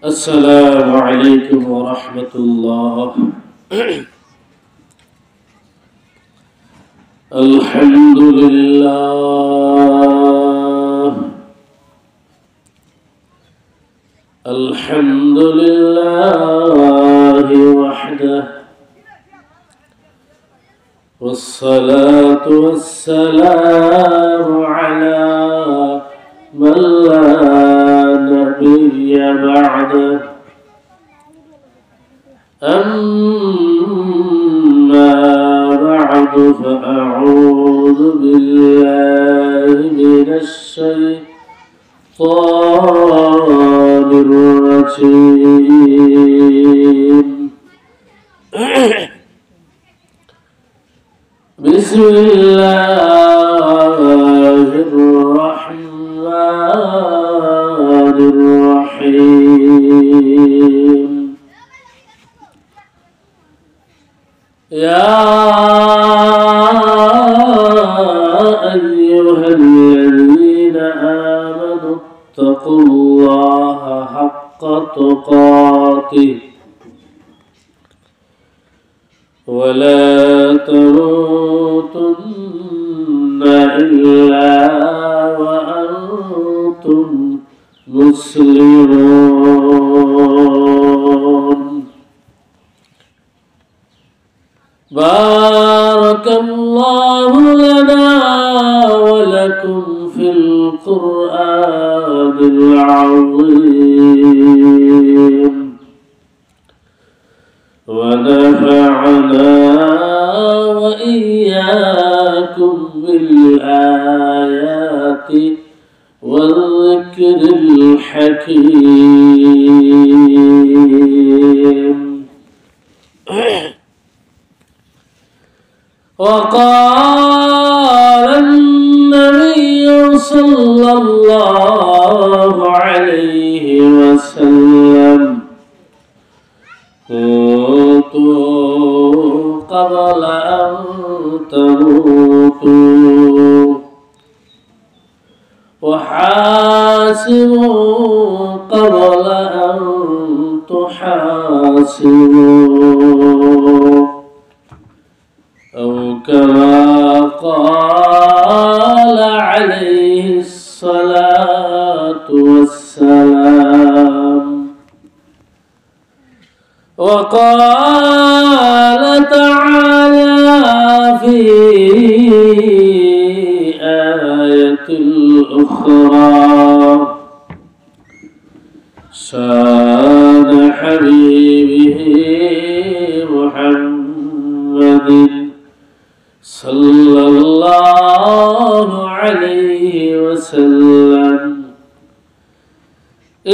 السلام عليكم ورحمة الله. الحمد لله الحمد لله وحده، والصلاة والسلام على من لا نبي بعده. أما بعد فأعوذ بالله من الشيطان الرجيم. بسم الله الرحمن الرحيم. يا أيها الذين آمنوا اتقوا الله حق تقاته ولا تموتن إلا وأنتم مسلمون. بارك الله لنا ولكم في القرآن العظيم، ونفعنا وإياكم بالآيات والذكر الحكيم. وقال النبي صلى الله عليه وسلم: موتوا قبل أن تموتوا، وحاسبوا قبل أن تحاسبوا، أو كما قال عليه الصلاة والسلام. وقال تعالى في آية أخرى: شان حبيبه محمد صلى الله عليه وسلم: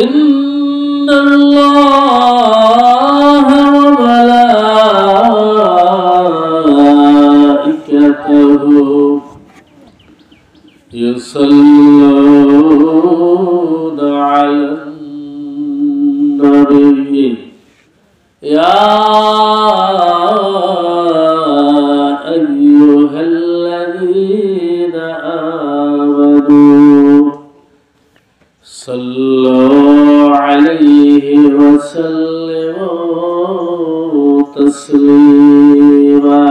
إن الله وملائكته يصلون على النبي يا أيها الذين آمنوا صلوا عليه وسلموا تسليما.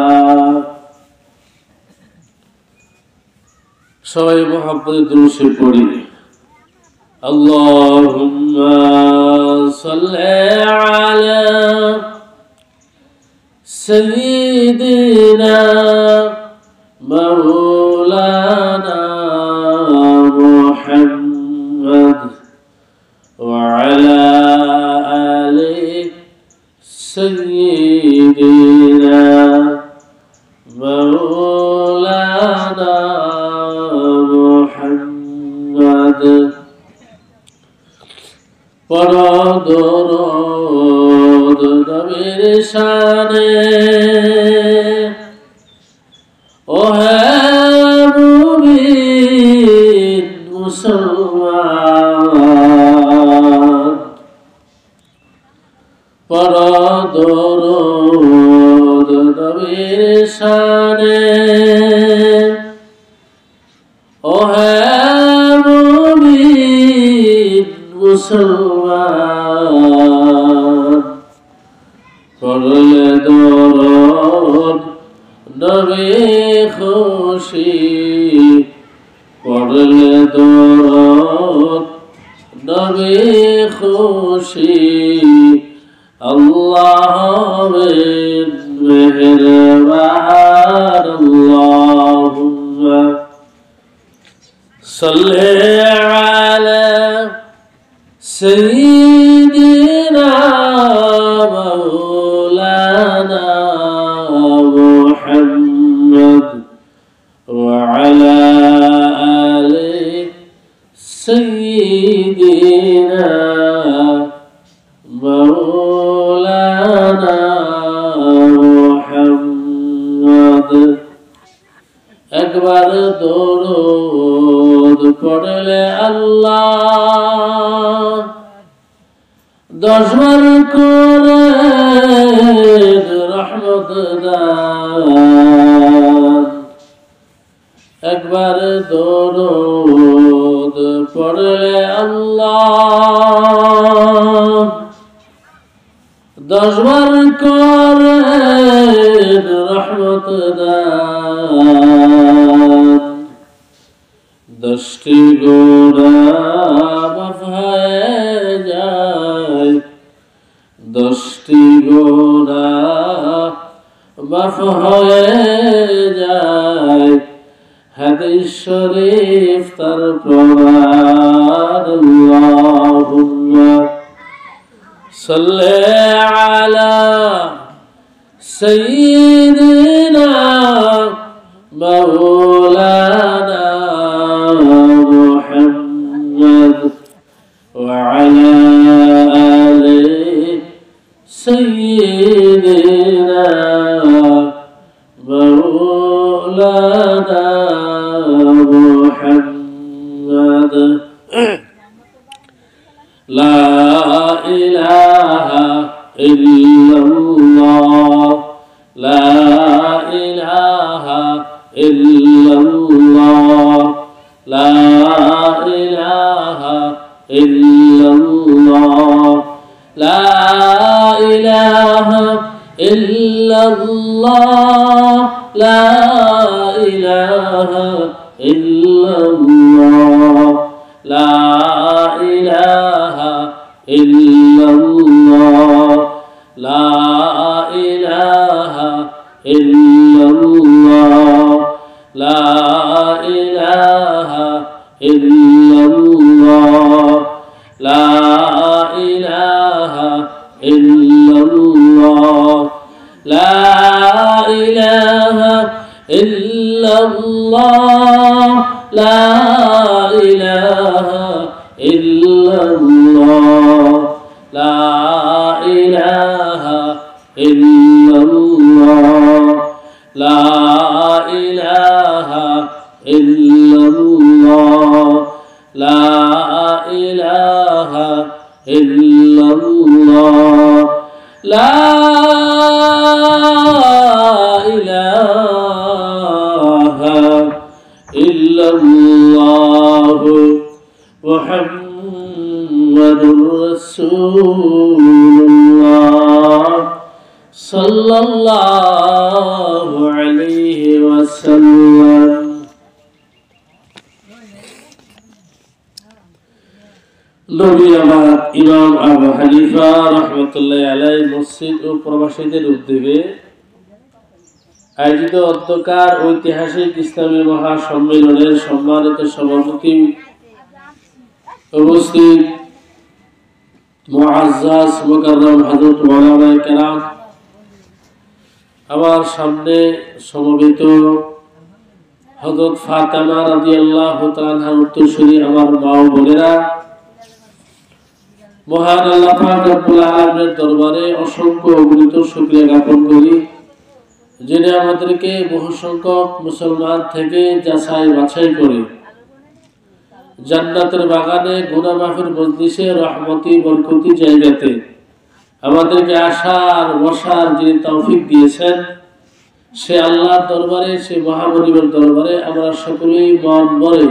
সবাই মুহাব্বতে দুরূদ শরীফ পড়ি। আল্লাহুম্মা সাল্লি আলা সাইয়্যিদিনা মাওলানা মুহাম্মদ ওয়া আলা আলি সাইয়্যিদিনা মাওলানা মুহাম্মদ। পড়ো দরুদ নবীর শানে, ও হে মুমিন মুসলমান। পড়ো দরুদ নবীর শানে, ও হে মুমিন মুসলমান পড়লে দরদ নবী খুশি পড়লে দরদ নবী খুশি আল্লাহ মেহেরবান আল্লাহুম্মা সাল্লি আলা সাইয়্যিদিনা মাওলানা মুহাম্মদ ওয়া আলা আলি সাইয়্যিদিনা মাওলানা মুহাম্মদ একবার দরুদ পড়লে আল্লাহ 10 বার করে রহমত দান একবার দরুদ পড়লে আল্লাহ 10 বার করে রহমত দান 10টি গুনাহ মাফ হয়ে যায় 10টি গুনাহ মাফ হয়ে যায় হাদিস শরীফ তার প্রমাণ আল্লাহুম্মা সাল্লি আলা সাইয়্যিদিনা মাওলানা মুহাম্মদ ওয়া আলা আলি সাইয়্যিদিনা মাওলানা মুহাম্মদ লা ইলাহা ইল্লাল্লাহ লা ইলাহা ইল্লাল্লাহ লা ইলাহা ইল্লাল্লাহ লা ইলাহা ইল্লাল্লাহ লা ইলাহা ইল্লাল্লাহ লা ইলাহা ইল্লাল্লাহ লা ইলাহা ইল্লাল্লাহ লা ইলাহা ইল্লাল্লাহ লা ইলাহা ইল্লাল্লাহ লা ইলাহা ইল্লাল্লাহ লা ইলাহা ইল্লাল্লাহ লা ইলাহা ইল্লাল্লাহ লা ইলাহা ইল্লাল্লাহ লা ইলাহা ইল্লাল্লাহ লা ইলাহা ইল্লাল্লাহ মুহাম্মাদুর রাসূলুল্লাহ সাল্লাল্লাহু আলাইহি ওয়াসাল্লাম নবী আমার ইমাম আবু হানিফা রাহমাতুল্লাহি আলাইহি মসজিদ ও প্রবাসীদের উদ্যোগে আয়োজিত অধ্যকার ঐতিহাসিক ইসলামী মহাসম্মেলনের সম্মানিত সভাপতি উপস্থিত মুআজ্জাজ মুকাররম হযরত মাওলানা কেরাম আমার সামনে সমবেত হযরত ফাতেমা রাদিয়াল্লাহু তাআলা আনহার উত্তরসূরি আমার মা ও বোনেরা মহান আল্লাহ পাক রব্বুল আলামিনের দরবারে অসংখ্য অগণিত শুকরিয়া জ্ঞাপন করি যিনি আমাদেরকে বহু সংখ্যক মুসলমান থেকে যাচাই বাছাই করে জান্নাতের বাগানে গুনাহ মাফের মজলিসে রহমতি বরকতি জায়গাতে আমাদেরকে আসার বসার যিনি তৌফিক দিয়েছেন সে আল্লাহর দরবারে সে মহামনিবের দরবারে আমরা সকলেই মন ভরে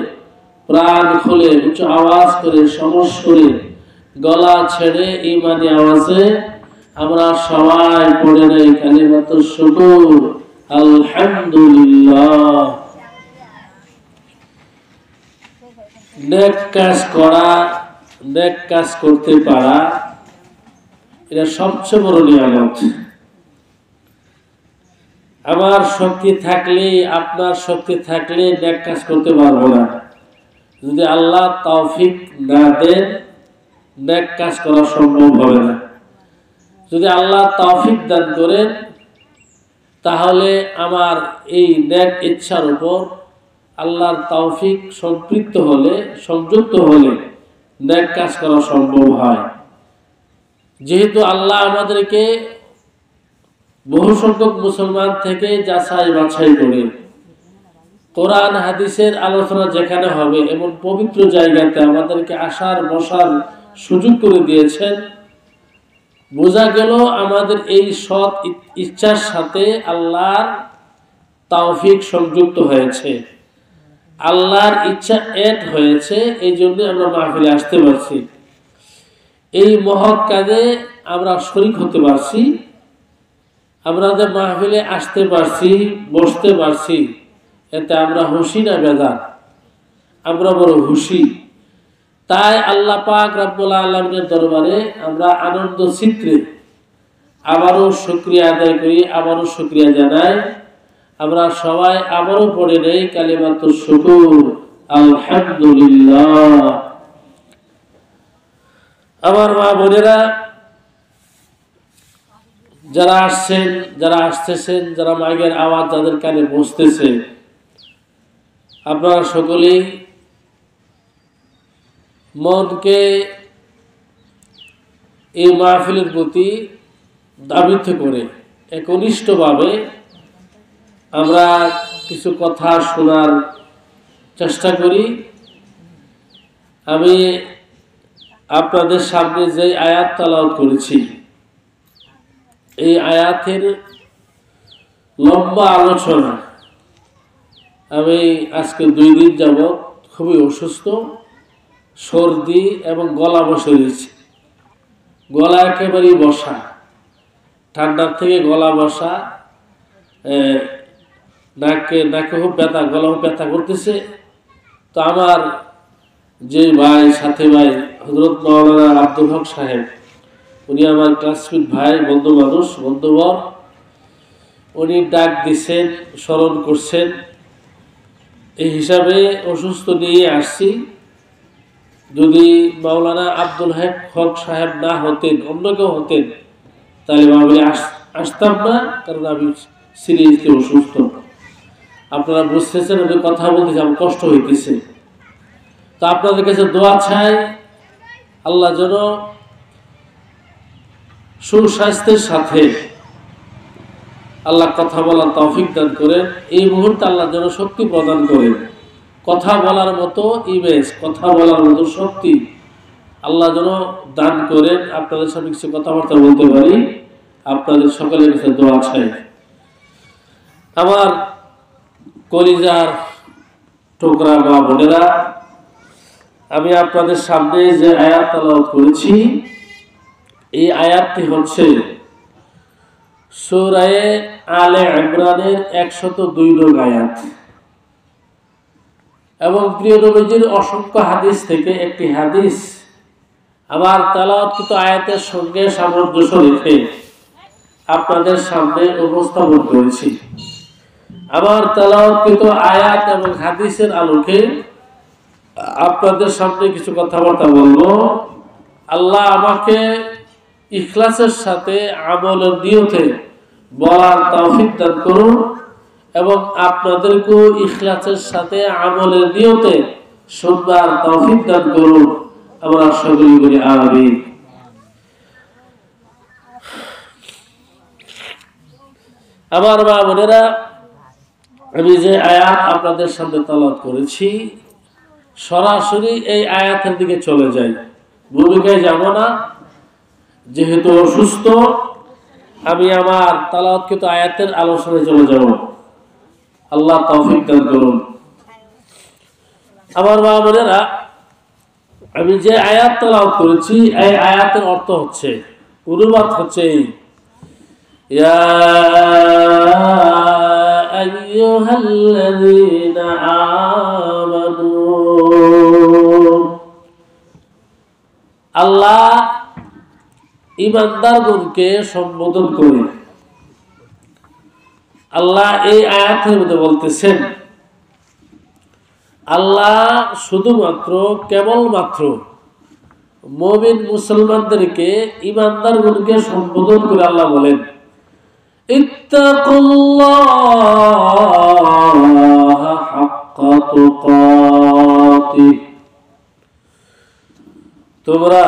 প্রাণ খুলে উচ্চ আওয়াজ করে সমস করে গলা ছেড়ে ঈমানি আওয়াজে আমরা সবাই পড়ে নেই কালিমাতুশ শুকর আলহামদুলিল্লাহ। নেক কাজ করা, নেক কাজ করতে পারা, এটা সবচেয়ে বড় নিয়ামত। আমার শক্তি থাকলে, আপনার শক্তি থাকলে নেক কাজ করতে পারবো না। যদি আল্লাহ তৌফিক না দেন, নেক কাজ করা সম্ভব হবে না। যদি আল্লাহ তৌফিক দান করেন, তাহলে আমার এই নেক ইচ্ছার উপর আল্লাহর তৌফিক সম্পৃক্ত হলে, সংযুক্ত হলে নেক কাজ করা সম্ভব হয়। যেহেতু আল্লাহ আমাদেরকে বহু সংখ্যক মুসলমান থেকে যাচাই বাছাই করে কোরআন হাদিসের আলোচনা যেখানে হবে এমন পবিত্র জায়গাতে আমাদেরকে আসার বসার সুযোগ করে দিয়েছেন, বোঝা গেল আমাদের এই সৎ ইচ্ছার সাথে আল্লাহর তৌফিক সংযুক্ত হয়েছে, আল্লাহর ইচ্ছা এক হয়েছে। এই জন্য আমরা মাহফিলে আসতে পারছি, এই মহৎ কাজে আমরা শরীক হতে পারছি। আমরা যে মাহফিলে আসতে পারছি, বসতে পারছি, এতে আমরা খুশি না বেজার? আমরা বড় খুশি। তাই আল্লাহ পাক রব্বুল আলামিনের দরবারে আমরা আনন্দ চিত্রে আবারও শুকরিয়া আদায় করি, আবারও শুকরিয়া জানাই। আমরা সবাই আবারও পড়ে নেই কালিমাতুশ শুকর আলহামদুলিল্লাহ। আমার মা বোনেরা, যারা আসছেন, যারা আসতেছেন, যারা মাইকের আওয়াজ যাদের কানে পৌঁছতেছে, আপনারা সকলেই মনকে এই মাহফিলের প্রতি দাবিত করে একনিষ্ঠভাবে আমরা কিছু কথা শোনার চেষ্টা করি। আমি আপনাদের সামনে যে আয়াত তেলাওয়াত করেছি, এই আয়াতের লম্বা আলোচনা আমি আজকে 2 দিন যাবৎ খুবই অসুস্থ, সর্দি এবং গলা বসে রয়েছে। গলা একেবারেই বসা, ঠান্ডার থেকে গলা বসা, নাকে খুব ব্যথা, গলা খুব ব্যথা করতেছে। তো আমার যে ভাই, সাথী ভাই হযরত মাওলানা আব্দুল হক সাহেব, উনি আমার ক্লাসমেট ভাই, বন্ধু মানুষ, বন্ধুবর, উনি ডাক দিচ্ছেন, স্মরণ করছেন, এই হিসাবে অসুস্থ নিয়ে আসছি। যদি মাওলানা আব্দুল হক সাহেব না হতেন, অন্য কেউ হতেন, তাহলে আমি আসতাম না, কারণ আমি সিরিয়াসলি অসুস্থ। আপনারা বুঝতেছেন, আমি কথা বলতেছি, আমার কষ্ট হইতেছে। তো আপনাদের কাছে দোয়া চাই, আল্লাহ যেন সুস্বাস্থ্যের সাথে আল্লাহ কথা বলার তৌফিক দান করেন। এই মুহূর্তে আল্লাহ যেন শক্তি প্রদান করেন, কথা বলার মতো ইমেজ, কথা বলার মতো শক্তি আল্লাহ যেন দান করেন। আপনাদের সাথে কিছু কথাবার্তা বলতে পারি, আপনাদের সকলের কাছে দোয়া চাই। আমার কলিজার টুকরা মা বোনেরা, আমি আপনাদের সামনে যে আয়াত তেলাওয়াত করেছি, এই আয়াতটি হচ্ছে সূরা আলে ইমরানের 102 নং আয়াত এবং প্রিয় নবীজির অসংখ্য হাদিস থেকে একটি হাদিস আমার তেলাওয়াতকৃত আয়াতের সঙ্গে সামঞ্জস্য রেখে আপনাদের সামনে উপস্থাপন করেছি। আমার তেলাওয়াতকৃত আয়াত এবং হাদিসের আলোকে আপনাদের সামনে কিছু কথাবার্তা বলবো। আল্লাহ আমাকে ইখলাসের সাথে আমলের নিয়তে বলার তৌফিক দান করুন এবং আপনাদেরকেও ইখলাসের সাথে আমলের নিয়তে শুনবার তৌফিক দান করুন। আমরা সকলে বলি আমিন। আমার মা বোনেরা, আমি যে আয়াত আপনাদের সামনে তেলাওয়াত করেছি, সরাসরি এই আয়াতের দিকে চলে যাই, ভূমিকায় যাব না। যেহেতু অসুস্থ, আমি আমার তেলাওয়াতকৃত আয়াতের আলোচনায় চলে যাব। আল্লাহ তৌফিক দান করুন। আমার মা বোনেরা, আমি যে আয়াত তেলাওয়াত করেছি এই আয়াতের অর্থ হচ্ছে, অনুবাদ হচ্ছে এই, ইয়া আইয়ুহাল্লাযীনা আমানু, আল্লাহ ঈমানদারগণকে সম্বোধন করে আল্লাহ এই আয়াতের মধ্যে বলতেছেন, আল্লাহ শুধুমাত্র কেবলমাত্র মুমিন মুসলমানদেরকে, ঈমানদারগণকে সম্বোধন করে আল্লাহ বলেন, ইত্তাকুল্লাহা হাক্কা তুকাতিহ, তোমরা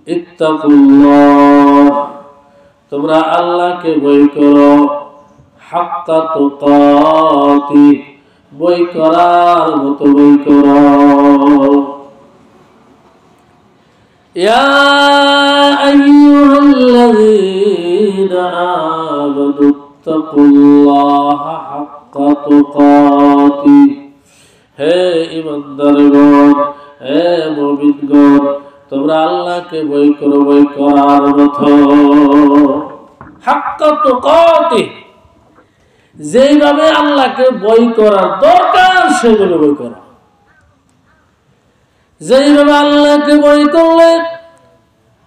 ইত্তাকুল্লাহ, তোমরা আল্লাহকে ভয় করো, হাক্কা তুকাতিহ, ভয় করার মতো ভয় করো। ইয়া আইয়ুহাল্লাযীনা আমানু ইত্তাকুল্লাহা হাক্কা তুকাতিহ, হে ঈমানদারগণ, হে মুমিনগণ, তোমরা আল্লাহকে ভয় করো, ভয় করার মতো। হাক্কা তুকাতিহ, যেইভাবে আল্লাহকে ভয় করার দরকার সেভাবে ভয় করা। যেইভাবে আল্লাহকে ভয় করলে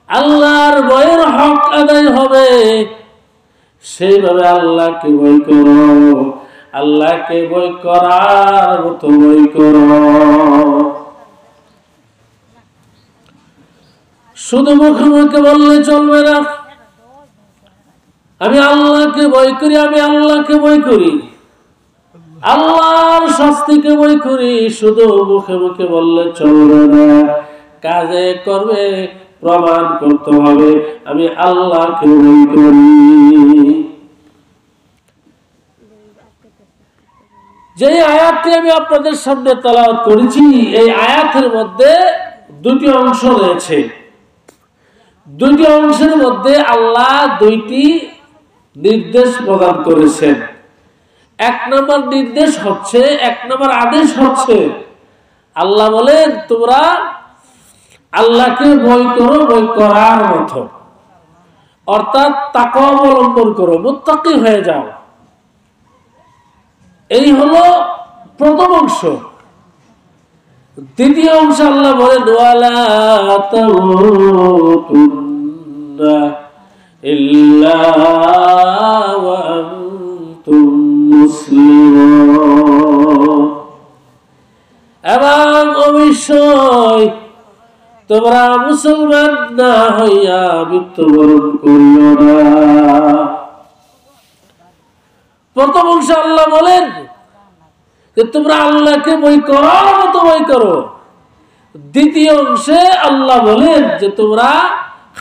আল্লাহর ভয়ের হক আদায় হবে, সেইভাবে আল্লাহকে ভয় করো, আল্লাহকে ভয় করার মতো ভয় করো। শুধু মুখে মুখে বললে চলবে না, আমি আল্লাহকে ভয় করি, আমি আল্লাহকে ভয় করি, আল্লাহর শাস্তিকে ভয় করি, শুধু মুখে মুখে বললে চলবে না, কাজে করবে প্রমাণ করতে হবে আমি আল্লাহকে ভয় করি। যে আয়াতটি আমি আপনাদের সামনে তেলাওয়াত করেছি, এই আয়াতের মধ্যে দুটি অংশ রয়েছে। দুটি অংশের মধ্যে আল্লাহ দুইটি নির্দেশ প্রদান করেছেন। এক নম্বর নির্দেশ হচ্ছে, এক নম্বর আদেশ হচ্ছে, আল্লাহ বলেন তোমরা আল্লাহকে ভয় করো, ভয় করার মতো, অর্থাৎ তাকওয়া অবলম্বন করো, মুত্তাকি হয়ে যাও। এই হলো প্রথম অংশ। দ্বিতীয় অংশ আল্লাহ বলেন, ওয়ালা তামুতুন্না ইল্লা ওয়া আনতুম মুসলিমুন, এবং অবশ্যই তোমরা মুসলমান না হইয়া মৃত্যুবরণ করিও না। প্রথম অংশ আল্লাহ বলেন যে তোমরা আল্লাহকে ভয় করার মতো ভয় করো। দ্বিতীয় অংশে আল্লাহ বলেন যে তোমরা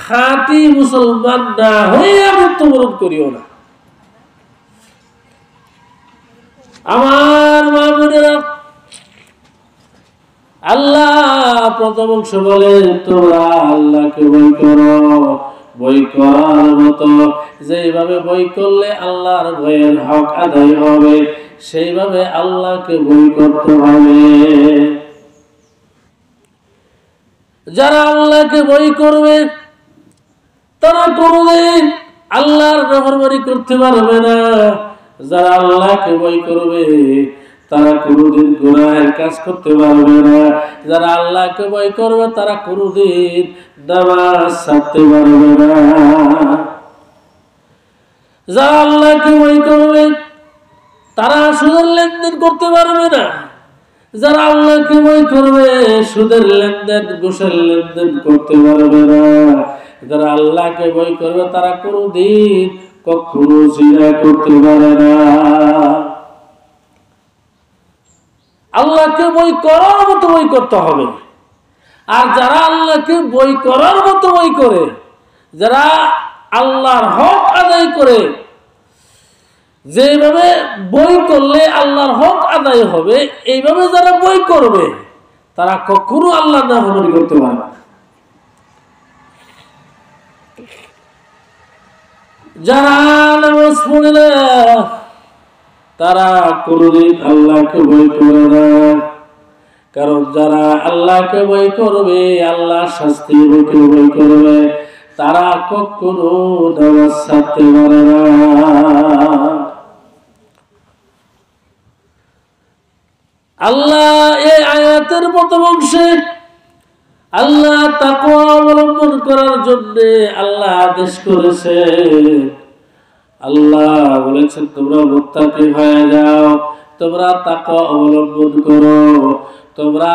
খাঁটি মুসলমান না হইয়া মৃত্যুবরণ করিও না। আমার মা বোনেরা, আল্লাহ প্রথম অংশ বলেন তোমরা আল্লাহকে ভয় করো, ভয় করার মতো, যেইভাবে ভয় করলে আল্লাহর ভয়ের হক আদায় হবে সেইভাবে আল্লাহকে ভয় করতে হবে। যারা আল্লাহকে ভয় করবে তারা কোনদিন আল্লাহর নাফরমানি করতে পারবে না। যারা আল্লাহকে ভয় করবে তারা কোনদিন গুনাহের কাজ করতে পারবে না। যারা আল্লাহকে ভয় করবে তারা কোনদিন নামাজ ছাড়তে পারবে না। যারা আল্লাহকে ভয় করবে তারা সুদের লেনদেন করতে পারবে না। যারা আল্লাহকে ভয় করবে সুদের লেনদেন, ঘুষের লেনদেন করতে পারবে না। যারা আল্লাহকে ভয় করবে তারা কোনদিন কখনো জিনা করতে পারে না। আল্লাহকে ভয় করার মতো ভয় করতে হবে। আর যারা আল্লাহকে ভয় করার মতো ভয় করে, যারা আল্লাহর হক আদায় করে, যেভাবে বই করলে আল্লাহর হক আদায় হবে এইভাবে যারা বই করবে তারা কখনো আল্লাহর নাফরমানি করতে পারবে না। যারা নামাজ পড়ে না তারা কোনদিন আল্লাহকে ভয় করে না। কারণ যারা আল্লাহকে ভয় করবে, আল্লাহ শাস্তি ভয় করবে, তারা কখনো নামাজ ছাড়তে পারে না। আল্লাহ এই আয়াতের প্রথম অংশে আল্লাহ তাকওয়া অবলম্বন করার জন্য আল্লাহ আদেশ করেছে। আল্লাহ বলেছেন তোমরা মুত্তাকি হয়ে যাও, তোমরা তাকওয়া অবলম্বন করো, তোমরা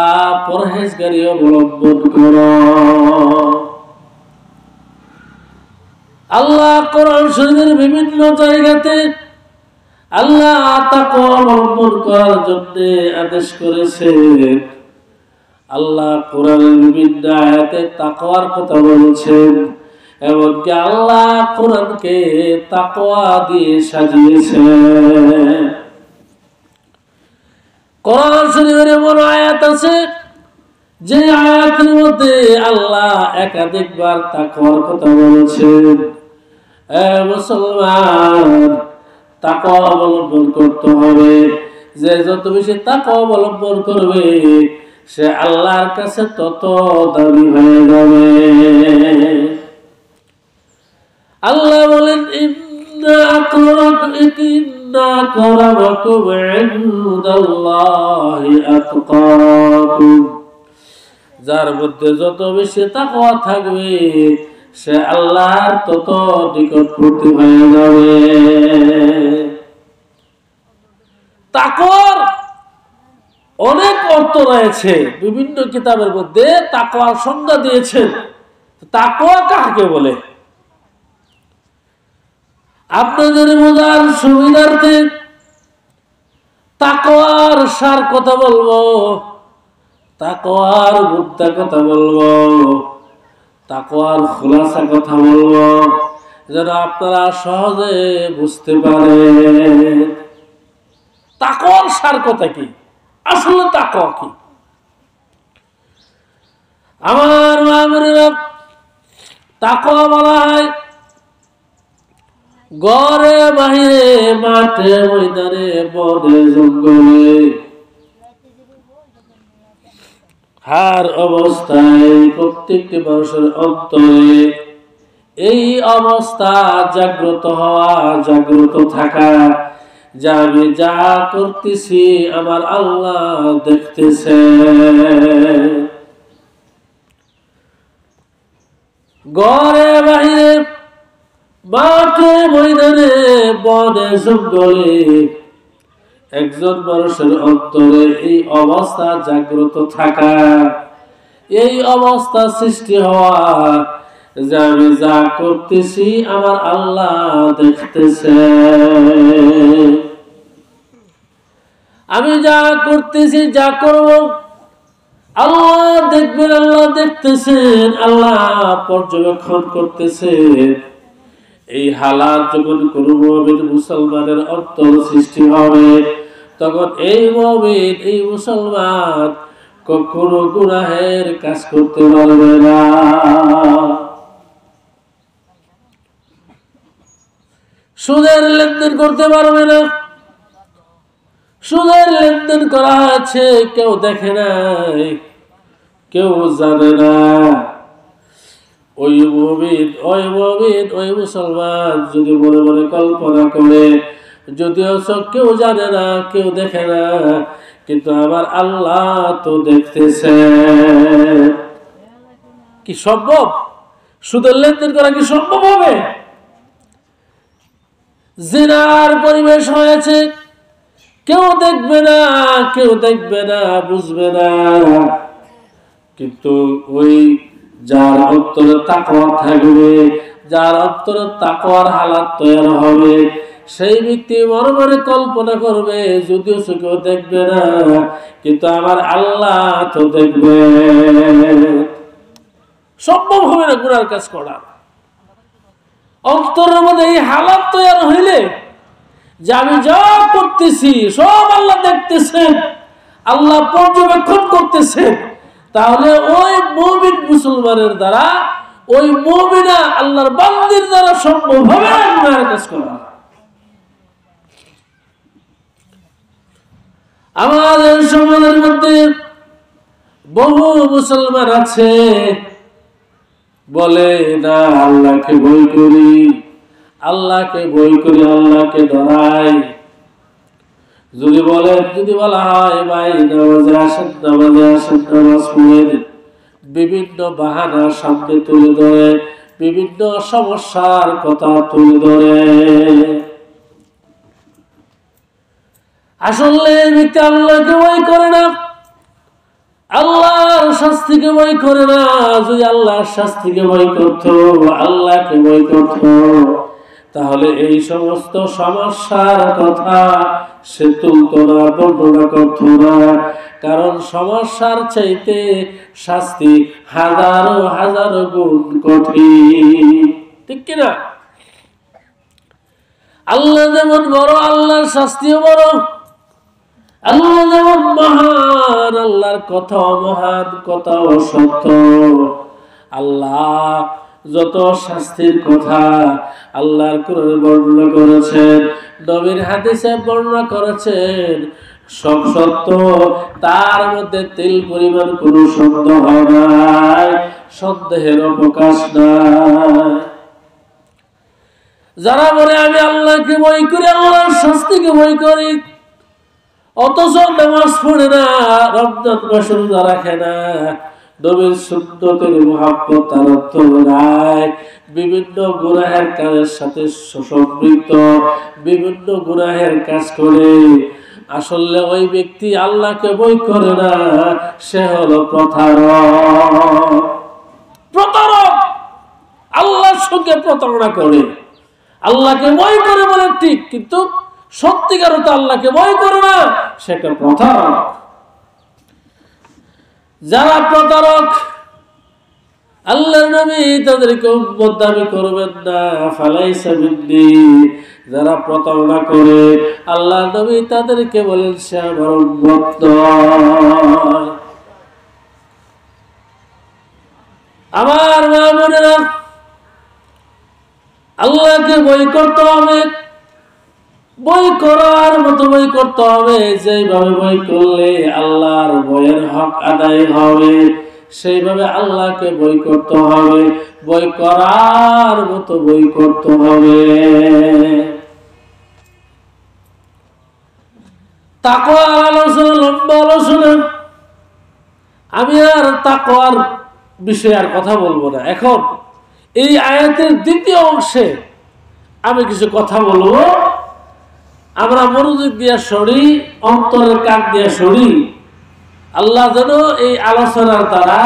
পরহেজগারি অবলম্বন করো। আল্লাহ কোরআন শরীফের বিভিন্ন জায়গাতে আল্লাহ তাকওয়া অবলম্বন করার জন্য আদেশ করেছেন। আল্লাহ কোরআনের বিভিন্ন আয়াতে তাকওয়ার কথা বলেছেন, এমনকি আল্লাহ কোরআনকে তাকওয়া দিয়ে সাজিয়েছেন। কোরআন শরীফের এমন আয়াত আছে যে আয়াতের মধ্যে আল্লাহ একাধিকবার তাকওয়ার কথা বলেছেন। মুসলমান, তাকওয়া অবলম্বন করতে হবে। যে যত বেশি তাকওয়া অবলম্বন করবে সে আল্লাহর কাছে তত দামি হয়ে যাবে। আল্লাহ বলেন ইন্না আক্রামাকুম ইনদাল্লাহি আতকাকুম, যার মধ্যে যত বেশি তাকওয়া থাকবে সে আল্লাহর তত নিকটবর্তী হয়ে যাবে। তাকওয়ার অনেক অর্থ রয়েছে, বিভিন্ন কিতাবের মধ্যে তাকওয়ার সংজ্ঞা দিয়েছেন। তাকওয়া কাকে বলে আপনাদের বোঝার সুবিধার্থে তাকওয়ার সার কথা বলবো, তাকওয়ার মুদ্রা কথা বলবো, তাকওয়ার খুলাসা কথা বলবো, যেন আপনারা সহজে বুঝতে পারেন তাকওয়ার সার কথা কি, আসলে তাকওয়া কি। আমার মায়েরা, তাকওয়া বলা হয় ঘরে বাহিরে, মাঠে ময়দানে, বনে জঙ্গলে, হার অবস্থায় প্রত্যেকটি মানুষের অন্তরে এই অবস্থা জাগ্রত হওয়া, জাগ্রত থাকা, যে আমি যা করতেছি আমার আল্লাহ দেখতেছে। ঘরে বাহিরে, মাঠে ময়দানে, বনে জঙ্গলে একজন মানুষের অন্তরে এই অবস্থা জাগ্রত থাকা, এই অবস্থা সৃষ্টি হওয়া যে আমি যা করতেছি আমার আল্লাহ দেখতেছে। আমি যা করতেছি, যা করব আল্লাহ দেখবেন, আল্লাহ দেখতেছেন, আল্লাহ পর্যবেক্ষণ করতেছেন। এই হালাত যখন কোন মুমিন মুসলমানের অন্তর সৃষ্টি হবে, তখন এই মুমিন, এই মুসলমান কখনো গুনাহের কাজ করতে পারবে না। সুদের লেনদেন করতে পারবে না। সুদের লেনদেন করা আছে, কেউ দেখে নাই, কেউ জানে না। ওই মুমিন, ওই মুসলমান যদি মনে মনে কল্পনা করে, যদিও কেউ জানে না, কেউ দেখে না, কিন্তু আমার আল্লাহ তো দেখতেছে। কি সম্ভব? সুদের লেনদেন করা কি সম্ভব হবে? জিনার পরিবেশ হয়েছে, কেউ দেখবে না, কেউ দেখবে না, বুঝবে না, কিন্তু ওই যার অন্তরে তাকওয়া থাকবে, যার অন্তরে তাকওয়ার হালাত তৈরি হবে, সেই ব্যক্তি মনে মনে কল্পনা করবে, যদিও কেউ দেখবে না, কিন্তু আমার আল্লাহ তো দেখবে। সম্ভব হবে না গুনার কাজ করা। অন্তরের মধ্যে এই হালাত তৈরি হইলে যে আমি যা করতেছি সব আল্লাহ দেখতেছেন, আল্লাহ পর্যবেক্ষণ করতেছেন, তাহলে ওই মুমিন মুসলমানের দ্বারা, ওই মুমিনা আল্লাহর বান্দির দ্বারা সম্ভব হবে গুনার কাজ করা। আমাদের সমাজের মধ্যে বহু মুসলমান আছে বলে না আল্লাহকে ভয় করি, আল্লাহকে ভয় করি, আল্লাহকে ডরাই। যদি বলা হয় ভাই নামাজে আসেন, নামাজ পড়েন, বিভিন্ন বাহানা সামনে তুলে ধরে, বিভিন্ন সমস্যার কথা তুলে ধরে। আসলে ব্যক্তি আল্লাহকে ভয় করে না, আল্লাহর শাস্তিকে ভয় করে না। যদি আল্লাহর শাস্তিকে ভয় করত, আল্লাহকে ভয় করত, তাহলে এই সমস্ত সমস্যার কথা সে তুলত না, বর্ণনা করত না। কারণ সমস্যার চাইতে শাস্তি হাজারো হাজারো গুণ কঠিন, ঠিক কিনা? আল্লাহ যেমন বড়, আল্লাহর শাস্তিও বড়। আল্লাহ যেমন মহান, আল্লাহর কথাও মহান, কথাও সত্য। আল্লাহ যত শাস্তির কথা আল্লাহর কোরআনে বর্ণনা করেছেন, নবীর হাদিসে বর্ণনা করেছেন, সব সত্য। তার মধ্যে তিল পরিমাণ কোনো সন্দেহ নাই, সন্দেহের অবকাশ নাই। যারা বলে আমি আল্লাহকে ভয় করি, আল্লাহর শাস্তিকে ভয় করি, অথচ নামাজ পড়ে না, রমজান মাসে রোজা রাখে না, নবীর সুন্নতের মুহাব্বত তার অন্তরে নাই, বিভিন্ন গুনাহের কাজের সাথে সম্পৃক্ত, বিভিন্ন গুনাহের কাজ করে, আসলে ওই ব্যক্তি আল্লাহকে ভয় করে না, সে হলো প্রতারক। আল্লাহর সঙ্গে প্রতারণা করে। আল্লাহকে ভয় করে বলে ঠিক, কিন্তু সত্যিকার অর্থে আল্লাহকে ভয় করে না, সেটা প্রতারক। যারা প্রতারক, আল্লাহর নবী তাদেরকে উম্মত দাবি করবেন না, ফালাইসা মিন্নি। যারা প্রতারণা করে, আল্লাহর নবী তাদেরকে বলেন সে আমার উম্মত নয়। আমার মা বোনেরা, আল্লাহকে ভয় করতে হবে, বই করার মতো বই করতে হবে। যেইভাবে বই করলে আল্লাহর বইয়ের হক আদায় হবে, সেইভাবে আল্লাহকে বই করতে হবে, বই করার মতো বই করতে হবে। তাকওয়ার আলোচনা, লম্বা আলোচনা, আমি আর তাকওয়ার বিষয়ে আর কথা বলবো না। এখন এই আয়াতের দ্বিতীয় অংশে আমি কিছু কথা বলবো। আমরা মনোযোগ দিয়া সরি, অন্তরের কান দিয়া সরি। আল্লাহ যেন এই আলোচনার দ্বারা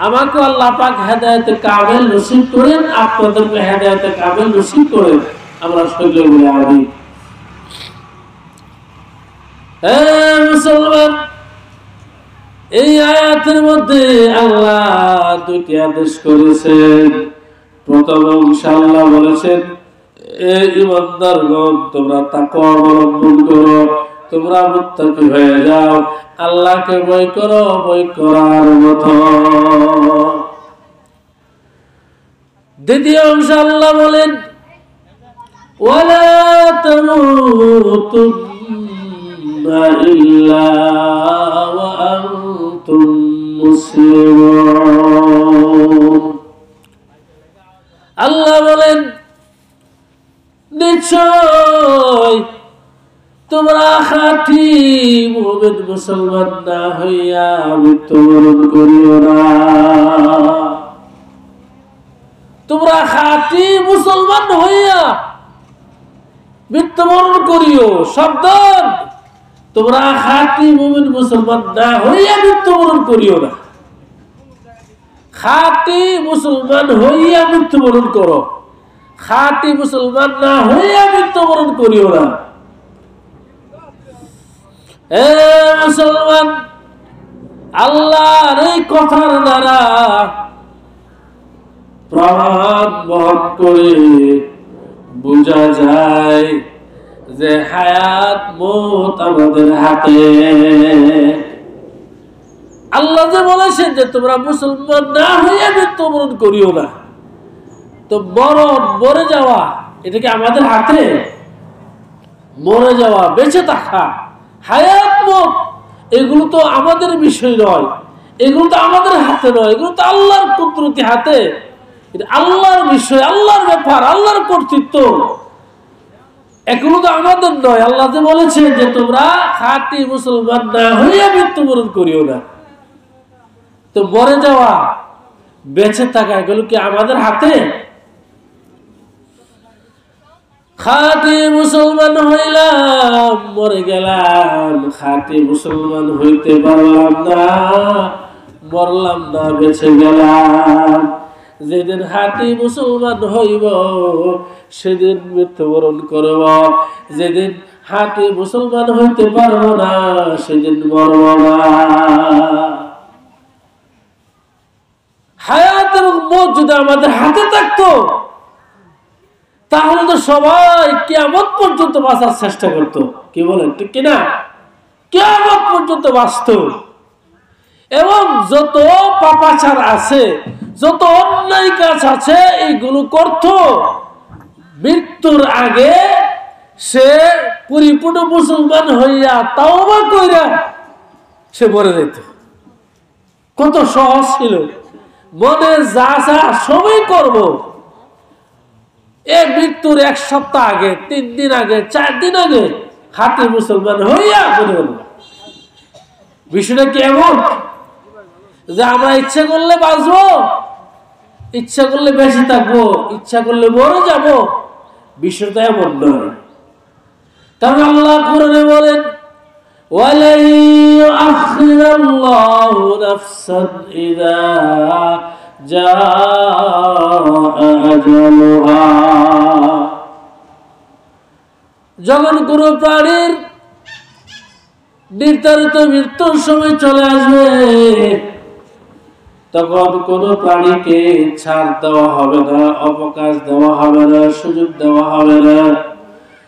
আমাকে আল্লাহ পাক হেদায়েতে কামেল নসিব করেন, আপনাদেরকে হেদায়েতে কামেল নসিব করেন। আমরা সকলে বলি আমিন। হে মুসলমান, এই আয়াতের মধ্যে আল্লাহ দুটি আদেশ করেছেন। প্রথম অংশে আল্লাহ বলেছেন, এ ঈমানদারগণ, তোমরা তাকওয়া অবলম্বন করো, তোমরা মুত্তাকি হয়ে যাও, আল্লাহকে ভয় করো, ভয় করার মতো। দ্বিতীয় অংশে আল্লাহ বলেন, ওয়ালা তামুতুন্না ইল্লা ওয়া আনতুম মুসলিমুন। আল্লাহ বলেন, নিশ্চয় তোমরা খাঁটি মুমিন মুসলমান না হইয়া মৃত্যুবরণ করিও না। তোমরা খাঁটি মুসলমান হইয়া মৃত্যুবরণ করিও। সাবধান, তোমরা খাঁটি মুমিন মুসলমান না হইয়া মৃত্যুবরণ করিও না। খাঁটি মুসলমান হইয়া মৃত্যুবরণ করো, খাঁটি মুসলমান না হইয়া মৃত্যুবরণ করিও না। হে মুসলমান, আল্লাহর এই কথার দ্বারা প্রমাণ বহন করে বোঝা যায় যে হায়াত মওত আমাদের হাতে। আল্লাহ যে বলেছেন যে তোমরা মুসলমান না হইয়া মৃত্যুবরণ করিও না, তো মরে যাওয়া এটা কি আমাদের হাতে? মরে যাওয়া, বেঁচে থাকা, হায়াত মওত, এগুলো তো আমাদের বিষয় নয়, এগুলো তো আমাদের হাতে নয়, এগুলো তো আল্লাহর কুদরতি হাতে, আল্লাহর বিষয়, আল্লাহর ব্যাপার, আল্লাহর কর্তৃত্ব, এগুলো তো আমাদের নয়। আল্লাহ যে বলেছেন যে তোমরা খাঁটি মুসলমান না হইয়া মৃত্যুবরণ করিও না। তো মরে যাওয়া, বেঁচে থাকা, এগুলো কি আমাদের হাতে? খাঁটি মুসলমান হইলাম, মরে গেলাম, খাঁটি মুসলমান হইতে পারলাম না, মরলাম না, বেঁচে গেলাম। যেদিন খাঁটি মুসলমান হইব সেদিন মৃত্যুবরণ করব, যেদিন খাঁটি মুসলমান হইতে পারব না সেদিন মরব না। হায়াত এবং মওত যদি আমাদের হাতে থাকতো তাহলে তো সবাই কিয়ামত পর্যন্ত বাঁচার চেষ্টা করতো। কি বলেন, ঠিক কিনা? কিয়ামত পর্যন্ত বাঁচত এবং যত পাপাচার আছে, যত অন্যায় কাজ আছে, এইগুলো করত। মৃত্যুর আগে সে পরিপূর্ণ মুসলমান হইয়া তাওবা কইরা সে মরে যেত। কত সহজ ছিল, মনে যা যা সবই করব। এই মৃত্যুর 1 সপ্তাহ আগে, 3 দিন আগে, 4 দিন আগে খাঁটি মুসলমান হইয়া মরে গেল। বিষয়টা কি এমন যে আমরা ইচ্ছা করলে বাঁচবো, ইচ্ছা করলে বেঁচে থাকবো, ইচ্ছা করলে মরে যাব? বিষয়টা এমন নয়। কারণ আল্লাহ কোরআনে বলেন, ওয়ালাই ইউআখিরুল্লাহু নাফসান ইযা জাআ আজালুহা। যখন কোনো প্রাণীর নির্ধারিত মৃত্যুর সময় চলে আসবে তখন কোনো প্রাণীকে ছাড় দেওয়া হবে না, অবকাশ দেওয়া হবে না, সুযোগ দেওয়া হবে না।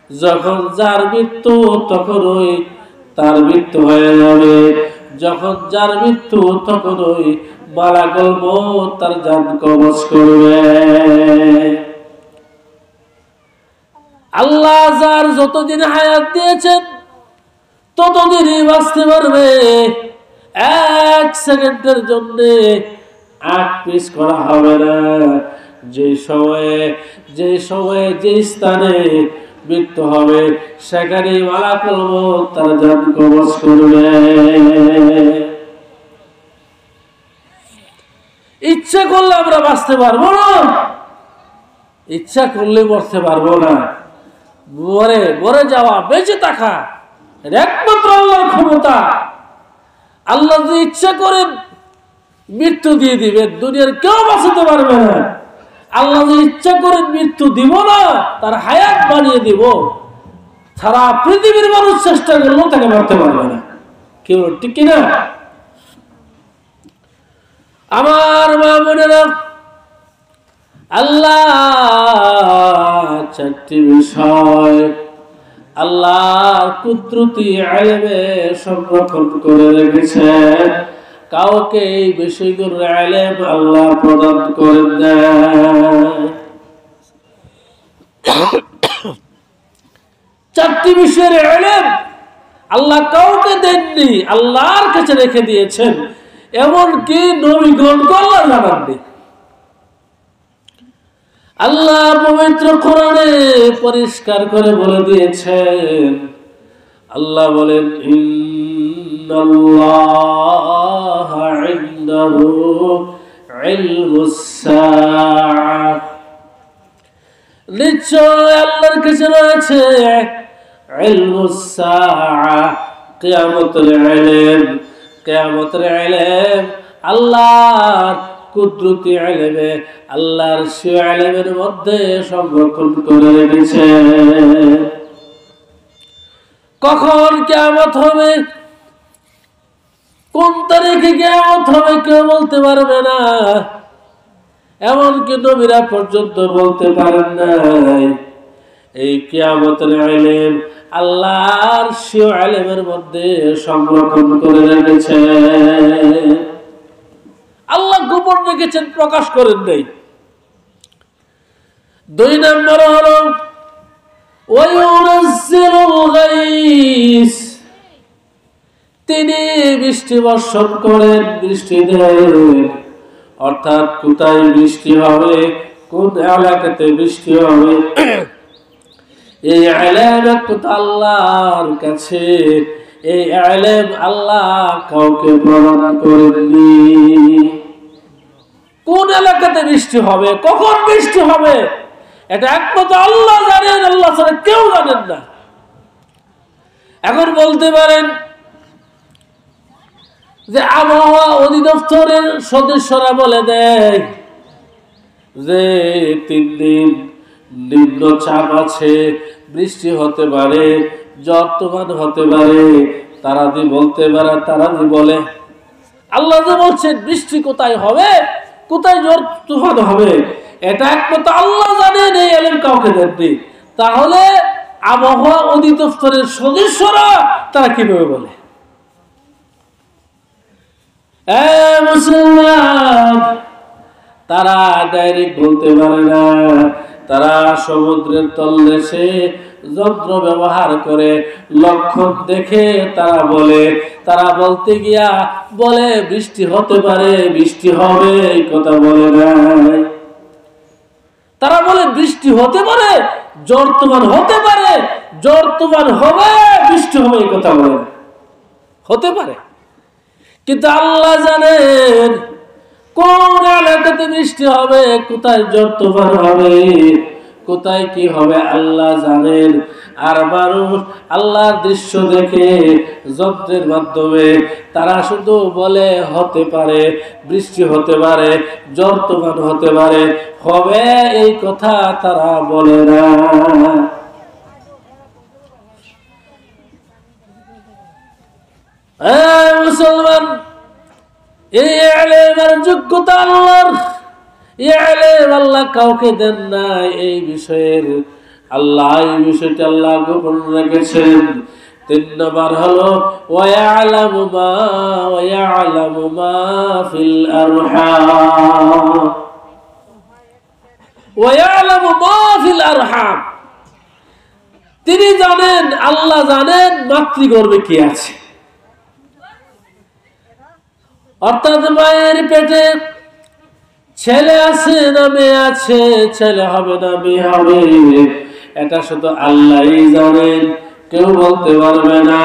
যখন যার মৃত্যু তখনই তার মৃত্যু হয়ে যাবে। যখন যার মৃত্যু তখনই মালাকুল মউত তার জান কবজ করবে। আল্লাহ যার যতদিন হায়াত দিয়েছেন ততদিনই বাঁচতে পারবে। 1 সেকেন্ডের জন্য আট পিস করা হবে না। যে সময়ে যে স্থানে মৃত্যু হবে সেখানে মালাকুল মউত তার জান কবজ করবে। ইচ্ছা করলে আমরা বাঁচতে পারবো না, ইচ্ছা করলে মরতে পারবো না। মরে যাওয়া, বেঁচে থাকা একমাত্র আল্লাহর ক্ষমতা। আল্লাহ যদি ইচ্ছা করেন মৃত্যু দিয়ে দিবেন, দুনিয়ার কেউ বাঁচাতে পারবে না। আল্লাহ যদি ইচ্ছা করেন মৃত্যু দিব না, তার হায়াত বানিয়ে দিব। সারা পৃথিবীর মানুষ চেষ্টা করলেও তাকে মারতে পারবে না। কেউ, ঠিক কিনা? আমার মা বোনেরা, আল্লাহ 4টি বিষয় আল্লাহর কুদরতি ইলমে সংরক্ষণ করে রেখেছেন। কাউকে এই বিষয়গুলোর ইলম আল্লাহ প্রদান করেন না। 4টি বিষয়ের ইলম আল্লাহ কাউকে দেননি, আল্লাহর কাছে রেখে দিয়েছেন। এমনকি নবীগণকে আল্লাহ জানাননি। আল্লাহ পবিত্র কোরআনে পরিষ্কার করে বলে দিয়েছেন। আল্লাহ বলেন, ইন্নাল্লাহা ইনদাহু ইলমুস সাআহ। নিশ্চয় আল্লাহর কাছে রয়েছে ইলমুস সাআহ, কিয়ামতের ইলম। কিয়ামতের ইলম আল্লাহর কুদরতি ইলমে, আল্লাহর সেই ইলমের মধ্যে সংরক্ষণ করে রেখেছে। কখন কিয়ামত হবে, কোন তারিখে কিয়ামত হবে কেউ বলতে পারবে না। এমনকি নবীরা পর্যন্ত বলতে পারেন না। এই কিয়ামতের ইলম আল্লাহর সেই ইলমের মধ্যে সংরক্ষণ করে রেখেছে। আল্লাহ গোপন রেখেছেন, প্রকাশ করেন নাই। 2 নম্বর হলো ওয়ায়ুনাজ্জিলুল গায়স। তিনি বৃষ্টি বর্ষণ করেন, বৃষ্টি দেন। অর্থাৎ কোথায় বৃষ্টি হবে, কোন এলাকাতে বৃষ্টি হবে, এই ইলম আল্লাহর কাছে। এই ইলম আল্লাহ কাউকে প্রদান করেননি। কোন এলাকাতে বৃষ্টি হবে, কখন বৃষ্টি হবে, এটা একমাত্র আল্লাহ জানেন, আল্লাহ ছাড়া কেউ জানেন না। এখন বলতে পারেন যে আবহাওয়া অধিদপ্তরের সদস্যরা বলে দেয় যে 3 দিন নিম্নচাপ আছে, বৃষ্টি হতে পারে, ঝড় তুফান হতে পারে। তারা যদি বলতে পারে, তারা যদি বলে, আল্লাহ যে বলছেন বৃষ্টি কোথায় হবে, কোথায় ঝড় তুফান হবে, এটা একমাত্র আল্লাহ জানেন, এই ইলম কাউকে দেননি। তাহলে আবহাওয়া অধিদপ্তরের সদস্যরা তারা কিভাবে বলে? মুসলমান, তারা ডাইরেক্ট বলতে পারে না। তারা সমুদ্রের তলদেশে যন্ত্র ব্যবহার করে লক্ষণ দেখে তারা বলে। তারা বলতে গিয়া বলে বৃষ্টি হতে পারে, বৃষ্টি হবে, এই কথা বলে না। তারা বলে বৃষ্টি হতে পারে, ঝড় তুফান হতে পারে, ঝড় তুফান হবে, বৃষ্টি হবে, এই কথা বলে না। হতে পারে, কিন্তু আল্লাহ জানেন কোন এলাকাতে বৃষ্টি হবে, কোথায় ঝড় তুফান হবে, কোথায় কি হবে, আল্লাহ জানেন। আর মানুষ আল্লাহর দৃশ্য দেখে যন্ত্রের মাধ্যমে তারা শুধু বলে হতে পারে, বৃষ্টি হতে পারে, ঝড় তুফান হতে পারে, হবে, এই কথা তারা বলে না। মুসলমান, এই ইলমের যোগ্যতা আল্লাহর। এই ইলম আল্লাহ কাউকে দেন না। এই বিষয়ের আল্লাহ, এই বিষয়টা আল্লাহ গোপন রেখেছেন। 3 নম্বর হলো ওয়ায়ালামু মা ফিল আরহাম। ওয়ায়ালামু মা ফিল আরহাম, তিনি জানেন, আল্লাহ জানেন মাতৃগর্ভে কি আছে। অর্থাৎ মায়ের পেটে ছেলে আছে না মেয়ে আছে, ছেলে হবে না মেয়ে হবে, এটা শুধু আল্লাহই জানেন, কেউ বলতে পারবে না।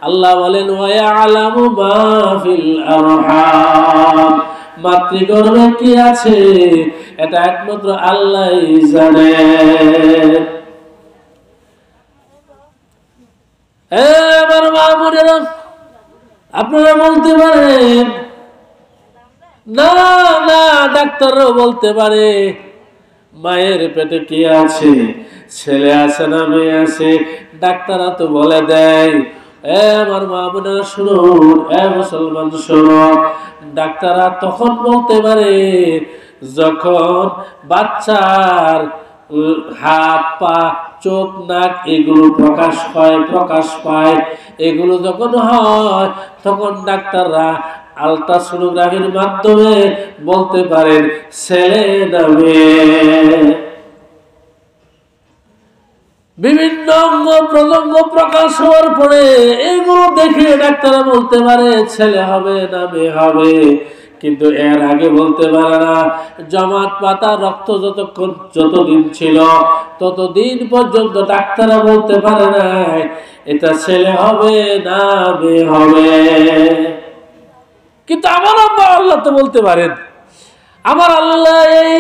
আল্লাহ বলেন ওয়ায়ালামু মা ফিল আরহাম, মাতৃগর্ভে কি আছে এটা একমাত্র আল্লাহই জানেন। আমার মা বোনেরা, আপনারা বলতে পারেন না না, ডাক্তাররাও বলতে পারে মায়ের পেটে কি আছে, ছেলে আছে না মেয়ে আছে, ডাক্তাররা তো বলে দেয়। আমার মা বোনেরা শুনুন, মুসলমান শুনুন, ডাক্তাররা তখন বলতে পারে যখন বাচ্চার হাত পা চোখ নাক এগুলো প্রকাশ পায়, এগুলো যখন হয় তখন ডাক্তাররা আলট্রাসোনোগ্রাফির মাধ্যমে বলতে পারেন ছেলে না মেয়ে। বিভিন্ন অঙ্গ প্রত্যঙ্গ প্রকাশ হওয়ার পরে এগুলো দেখে ডাক্তাররা বলতে পারে ছেলে হবে না মেয়ে হবে, কিন্তু এর আগে বলতে পারে না। জমাট পাতা রক্ত যতদিন ছিল ততদিন পর্যন্ত ডাক্তাররা বলতে পারে না এটা ছেলে হবে না মেয়ে হবে। কিন্তু আমার আল্লাহ তো বলতে পারেন। আমার আল্লাহ এই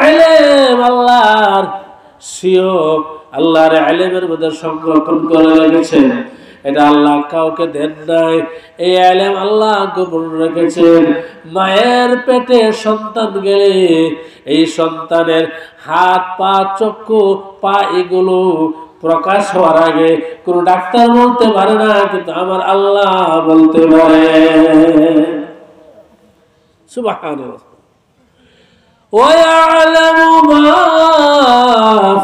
ইলম আল্লাহর সিও আল্লাহর ইলমের মধ্যে সংরক্ষণ করে রেখেছেন, এটা আল্লাহ কাউকে দেন নাই। এই ইলম আল্লাহ গোপন রেখেছেন। মায়ের পেটে সন্তান গেলে এই সন্তানের হাত পা চক্ষু পা এগুলো প্রকাশ হওয়ার আগে কোন ডাক্তার বলতে পারে না, কিন্তু আমার আল্লাহ বলতে পারে। সুবহানাল্লাহ। ওয়ায়ালামু মা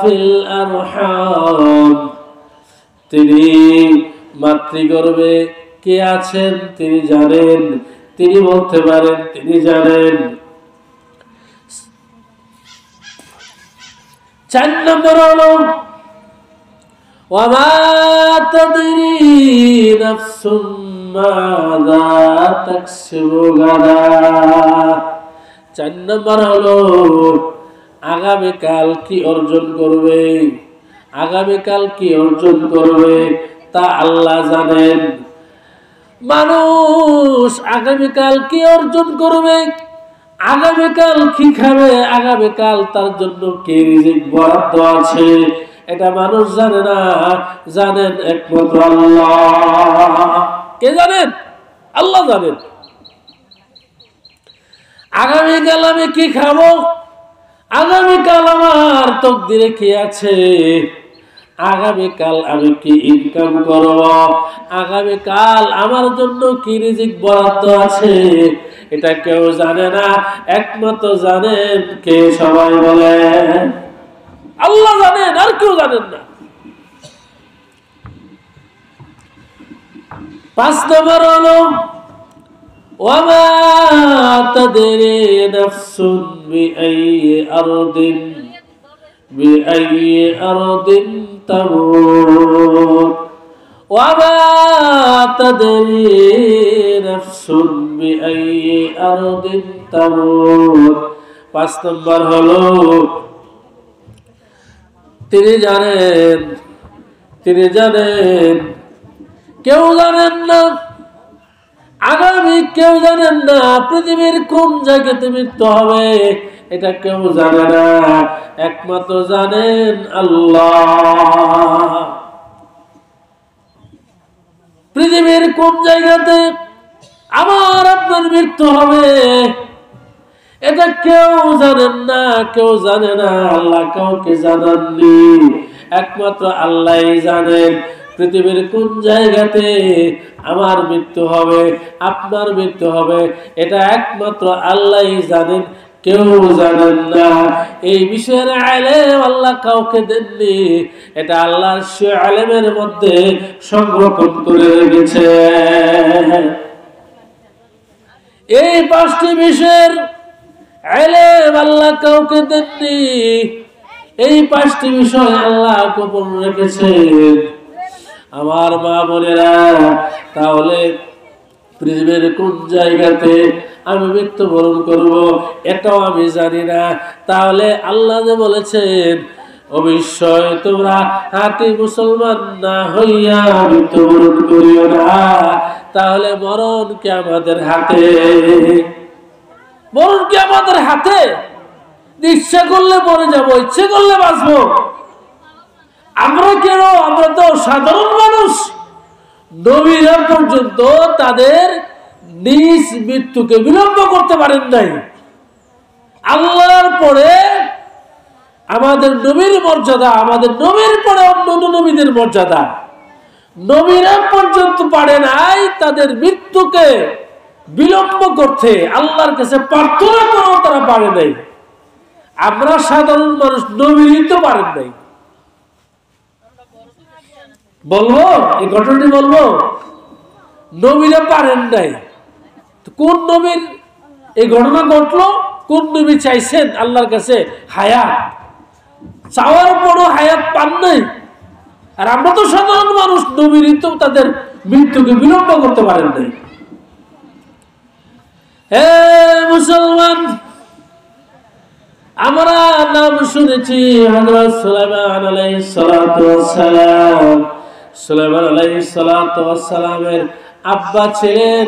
ফিল আরহাম, তিনি মাতৃগর্ভে কে আছেন তিনি জানেন, তিনি বলতে পারেন, তিনি জানেন। 4 নম্বর হলো ওয়ামা তাদরি নাফসুম মাযা তাকসিবু গাদা। 4 নম্বর হলো আগামীকাল কি অর্জন করবে, আগামীকাল কি অর্জন করবে তা আল্লাহ জানেন। মানুষ আগামীকাল কি অর্জন করবে, আগামীকাল কি খাবে, আগামীকাল তার জন্য কি রিজিক বরাদ্দ আছে, এটা মানুষ জানে না, জানেন একমাত্র আল্লাহ। কে জানেন? আল্লাহ জানেন। আগামীকাল আমি কি খাবো, আগামীকাল আমার তকদিরে কি আছে, আগামীকাল আমি কি ইনকাম করব, আগামীকাল আমার জন্য কি রিজিক বরাদ্দ আছে, এটা কেউ জানে না, একমাত্র জানেন কে? সবাই বলেন আল্লাহ জানেন, আর কেউ জানেন না। 5 নম্বর হলো ওয়ামা তাদরি নাফসুন বিআইয়ি আরদিন তামুত। ওয়ামা তাদরি নাফসুন বিআইয়ি আরদিন তামুত। 5 নম্বর হলো তিনি জানেন, তিনি জানেন, কেউ জানেন না আগামী, কেউ জানেন না পৃথিবীর কোন জায়গাতে মৃত্যু হবে, এটা কেউ জানে না, একমাত্র জানেন আল্লাহ। পৃথিবীর কোন জায়গাতে আমার আপনার মৃত্যু হবে এটা কেউ জানেন না, কেউ জানে না, আল্লাহ কাউকে জানাননি, একমাত্র আল্লাহই জানেন। পৃথিবীর কোন জায়গাতে আমার মৃত্যু হবে, আপনার মৃত্যু হবে, এটা একমাত্র আল্লাহই জানেন, কেউ জানেন না। এই বিষয়ের ইলম আল্লাহ কাউকে দেননি, এটা আল্লাহর সে ইলমের মধ্যে সংরক্ষণ করে রেখেছে। এই 5টি বিষয়ের ইলম আল্লাহ কাউকে দেননি, এই 5টি বিষয় আল্লাহ গোপন রেখেছেন। আমার মা বোনেরা, তাহলে পৃথিবীর কোন জায়গাতে আমি মৃত্যুবরণ করব এটাও আমি জানি না। তাহলে আল্লাহ যে বলেছেন অবশ্যই তোমরা হাতি মুসলমান না হইয়া মৃত্যুবরণ করিও না, তাহলে মরণ কি আমাদের হাতে? মরণ কি আমাদের হাতে? ইচ্ছা করলে মরে যাবো, ইচ্ছে করলে বাঁচবো। আমরা কেন? আমরা তো সাধারণ মানুষ। নবীরা পর্যন্ত তাদের নিজ মৃত্যুকে বিলম্ব করতে পারেন নাই। আল্লাহর পরে আমাদের নবীর মর্যাদা, আমাদের নবীর পরে অন্য নবীদের মর্যাদা। নবীরা পর্যন্ত পারে নাই তাদের মৃত্যুকে বিলম্ব করতে, আল্লাহর কাছে প্রার্থনা করেও তারা পারে নাই। আমরা সাধারণ মানুষ, নবীরই তো পারেন নাই। বলবো এই ঘটনাটি, বলবো নবীরা পারেন নাই। কোন নবীর এই ঘটনা ঘটলো? কোন নবী চাইছেন আল্লাহর কাছে হায়াত, চাওয়ার পরও হায়াত পান নাই। আর আমরা তো সাধারণ মানুষ, নবীরই তো তাদের মৃত্যুকে বিলম্ব করতে পারেন নাই। হে মুসলমান, আমরা নাম শুনেছি হযরত সুলাইমান আলাইহিস সালাতু ওয়াস সালাম। সুলাইমান আলাইহিস সালাতু ওয়াস সালামের আব্বা ছিলেন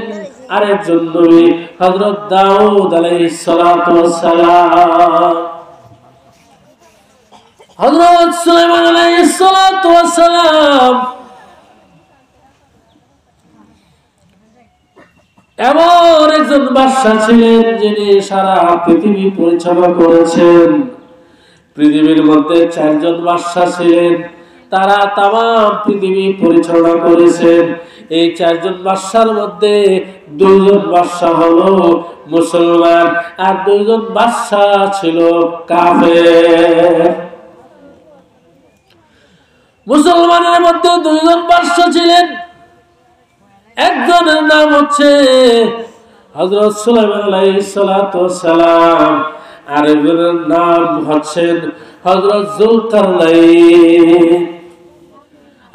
আরেকজন নবী হযরত দাউদ আলাইহিস সালাতু ওয়াস সালাম। হযরত সুলাইমান আলাইহিস সালাতু ওয়াস সালাম এমন একজন বাদশা ছিলেন যিনি সারা পৃথিবী পরিচালনা করেছেন। পৃথিবীর মধ্যে 4 জন বাদশা ছিলেন, তারা তামাম পৃথিবী পরিচালনা করেছেন। এই 4 জন বাদশার মধ্যে 2 জন বাদশা হলো মুসলমান, আর 2 জন বাদশা ছিল কাফের। মুসলমানের মধ্যে 2 জন বাদশা ছিলেন, একজনের নাম হচ্ছে হযরত সুলাইমান আলাইহিস সালাতু ওয়াস সালাম, আর একজনের নাম হচ্ছেন হযরত যুলকারনাইন।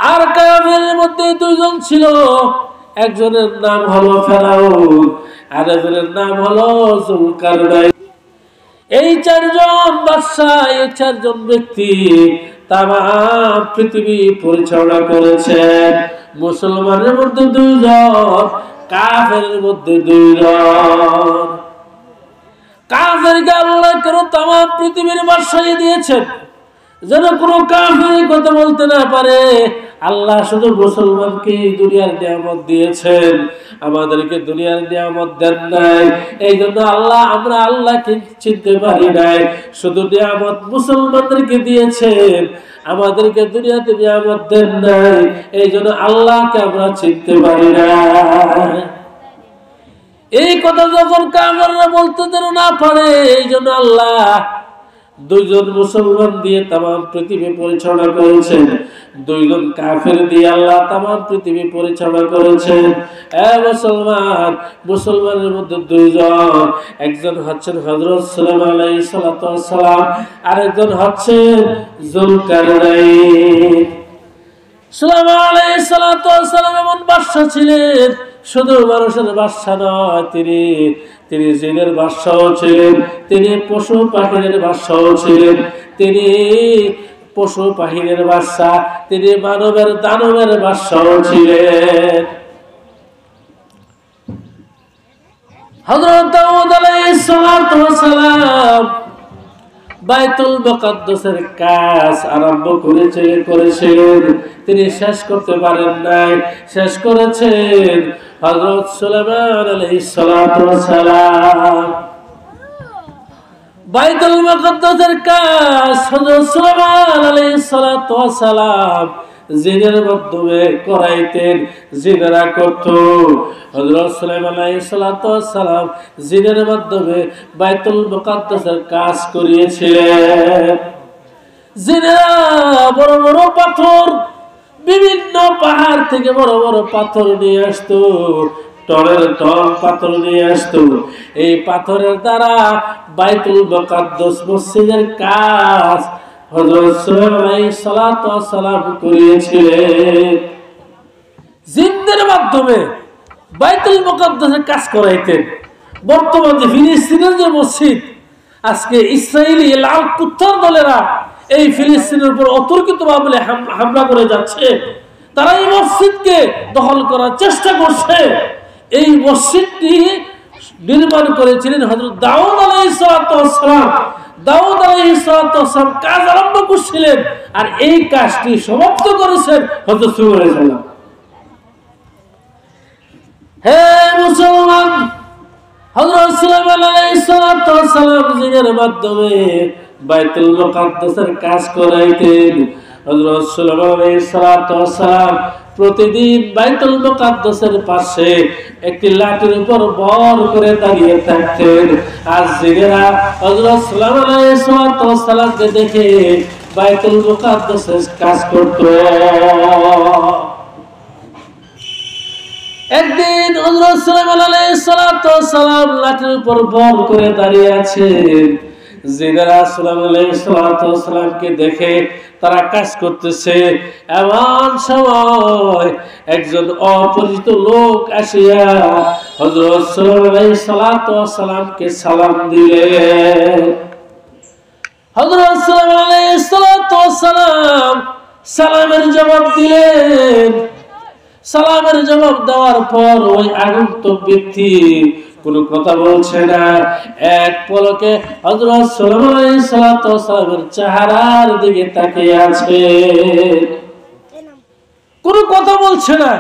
আর কাফেরের মধ্যে 2 জন ছিল, একজনের নাম হলো ফেরাউন, আর একজনের নাম হলো যুলকারনাইন। এই চারজন বাদশাহ, এই চারজন ব্যক্তি তাম পৃথিবী পরিচালনা করেছেন। মুসলমানের মধ্যে 2 জন, কাফেরের মধ্যে 2 জন। কাফেরকে আল্লাহ কেন তাম পৃথিবীর বাদশাহী দিয়েছেন? যেন কোনো কাফের কথা বলতে না পারে। আল্লাহ শুধু মুসলমানকে দুনিয়ার নিয়ামত দিয়েছেন, আমাদেরকে দুনিয়ার নিয়ামত দেন নাই। এই জন্য আমরা আল্লাহকে চিনতে পারি নাই। শুধু নিয়ামত মুসলমানদেরকে দিয়েছেন, আমাদেরকে দুনিয়াতে নিয়ামত দেন নাই। এই জন্য আল্লাহকে আমরা চিনতে পারি না। এই কথা যখন কাফেররা বলতে যেন না পারে, এই জন্য আল্লাহ 2 জন মুসলমান দিয়ে তাম পৃথিবী পরিচালনা করেছেন, 2 জন কাফের দিয়ে আল্লাহ তাম পৃথিবী পরিচালনা করেছেন। মুসলমানের মধ্যে 2 জন, একজন হচ্ছেন হযরত সুলাইমান আলাইহিস সালাতু ওয়াস সালাম, আরেকজন হচ্ছেন যুলকারনাইন। সুলাইমান আলাইহিস সালাতু ওয়াস সালাম এমন বাদশা ছিলেন, শুধু মানুষের বাদশা নয়, তিনি জিনের বাদশাও ছিলেন, তিনি পশু পাখির বাদশাও ছিলেন, তিনি পশু পাখির বাদশা, তিনি মানবের দানবের বাদশাও ছিলেন। হযরত দাউদ আলাইহিস সালাতু ওয়াস সালাম বাইতুল মুকাদ্দাসের কাজ আরম্ভ করেছিলেন, তিনি শেষ করতে পারেন নাই, শেষ করেছেন হযরত সুলাইমান আলাইহিস সালাতু ওয়াস সালাম। বাইতুল মুকাদ্দাসের কাজ হযরত সুলাইমান আলাইহিস সালাতু ওয়াস সালাম জিনের মাধ্যমে করাইতেন, জিনেরা করত। হযরত সুলাইমান আলাইহিস সালাতু ওয়াস সালাম জিনের মাধ্যমে বাইতুল মুকাদ্দাসের কাজ করিয়েছিলেন। জিনেরা বড় বড় পাথর, বিভিন্ন পাহাড় থেকে বড় বড় পাথর নিয়ে আসতো, টনের টন পাথর নিয়ে আসতো। এই পাথরের দ্বারা বাইতুল মুকাদ্দাস মসজিদের কাজ হযরত সুলাইমান আলাইহিস সালাতু ওয়াস সালাম করিয়েছিলেন। জিনদের মাধ্যমে বাইতুল মুকাদ্দাসের কাজ করাইতেন। বর্তমানে ফিলিস্তিনের যে মসজিদ, আজকে ইসরায়েলি লাল কুত্তার দলেরা এই ফিলিস্তিনের উপর অতর্কিতভাবে হামলা করে যাচ্ছে, তারা এই মসজিদকে দখল করার চেষ্টা করছে। এই মসজিদটি নির্মাণ করেছিলেন হযরত দাউদ আলাইহিস সালাতু ওয়াস সালাম। দাউদ আলাইহিস সালাতু ওয়াস সালাম কাজ আরম্ভ করেছিলেন, আর এই কাজটি সমাপ্ত করেছেন হযরত সুলাইমান আলাইহিস সালাম। হে মুসলমান, হযরত সুলাইমান আলাইহিস সালাতু ওয়াস সালাম জিনের মাধ্যমে বাইতুল মুকাদ্দাসের কাজ করাইতেন। হযরত সুলাইমান আলাইহিস সালাতু ওয়াস সালাম প্রতিদিন বাইতুল মুকাদ্দাসের পাশে একটি লাঠির উপর ভর করে দাঁড়িয়ে থাকতেন। আর জিনেরা হযরত সুলাইমান আলাইহিস সালাতু ওয়াস সালামকে দেখে বাইতুল মুকাদ্দাসের কাজ করত। একদিন হযরত সুলাইমান আলাইহিস সালাতু ওয়াস সালাম লাঠির উপর ভর করে দাঁড়িয়ে আছেন। জিনেরা সুলাইমান আলাইহিস সালাতু ওয়াস সালামকে দেখে তারা কাজ করতেছে। এমন সময় একজন অপরিচিত লোক আসিয়া হযরত সুলাইমান আলাইহিস সালাতু ওয়াস সালামকে সালাম দিলেন। হযরত সুলাইমান আলাইহিস সালাতু ওয়াস সালাম সালামের জবাব দিলেন। সালামের জবাব দেওয়ার পর ওই আগন্তুক ব্যক্তি কোনো কথা বলছে না, এক পলকে হযরত সুলাইমান আলাইহিস সালাতু ওয়াস সালামের চেহারার দিকে তাকিয়ে আছে, কোনো কথা বলছে না।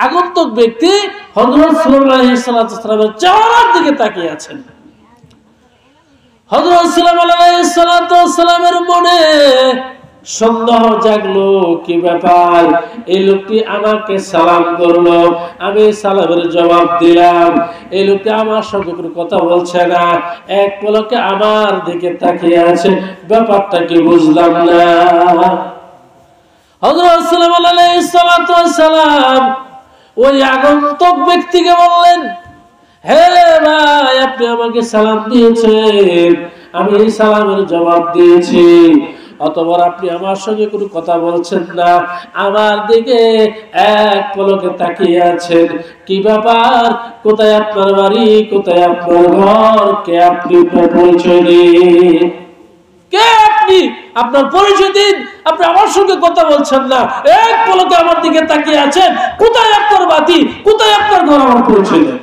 আগন্তুক ব্যক্তি হযরত সুলাইমান আলাইহিস সালাতু ওয়াস সালামের চেহারার দিকে তাকিয়ে আছেন। হযরত সুলাইমান আলাইহিস সালাতু ওয়াস সালামের মনে সন্দেহ জাগলো, কি ব্যাপার, এই লোকটি আমাকে সালাম করলো, আমি সালামের জবাব দিলাম, এই লোকটি আমার সঙ্গে কোনো কথা বলছে না, এক পলকে আমার দিকে তাকিয়ে আছে, ব্যাপারটা কি বুঝলাম না। হযরত সুলাইমান আলাইহিস সালাতু ওয়াস সালাম ওই আগন্তুক ব্যক্তিকে বললেন, হে ভাই, আপনি আমাকে সালাম দিয়েছেন, আমি সালামের জবাব দিয়েছি। অতঃপর আপনি আমার সঙ্গে কোনো কথা বলছেন না, আমার দিকে এক পলকে তাকিয়ে আছেন। কি ব্যাপার? কোথায় আপনার বাড়ি, কোথায় আপনার ঘর, কে আপনি, পরিচয় দিন। কে আপনি? আপনার পরিচয় দিন। আপনি আমার সঙ্গে কথা বলছেন না, এক পলকে আমার দিকে তাকিয়ে আছেন। কোথায় আপনার বাড়ি, কোথায় আপনার ঘর, আমার পরিচয় দেন।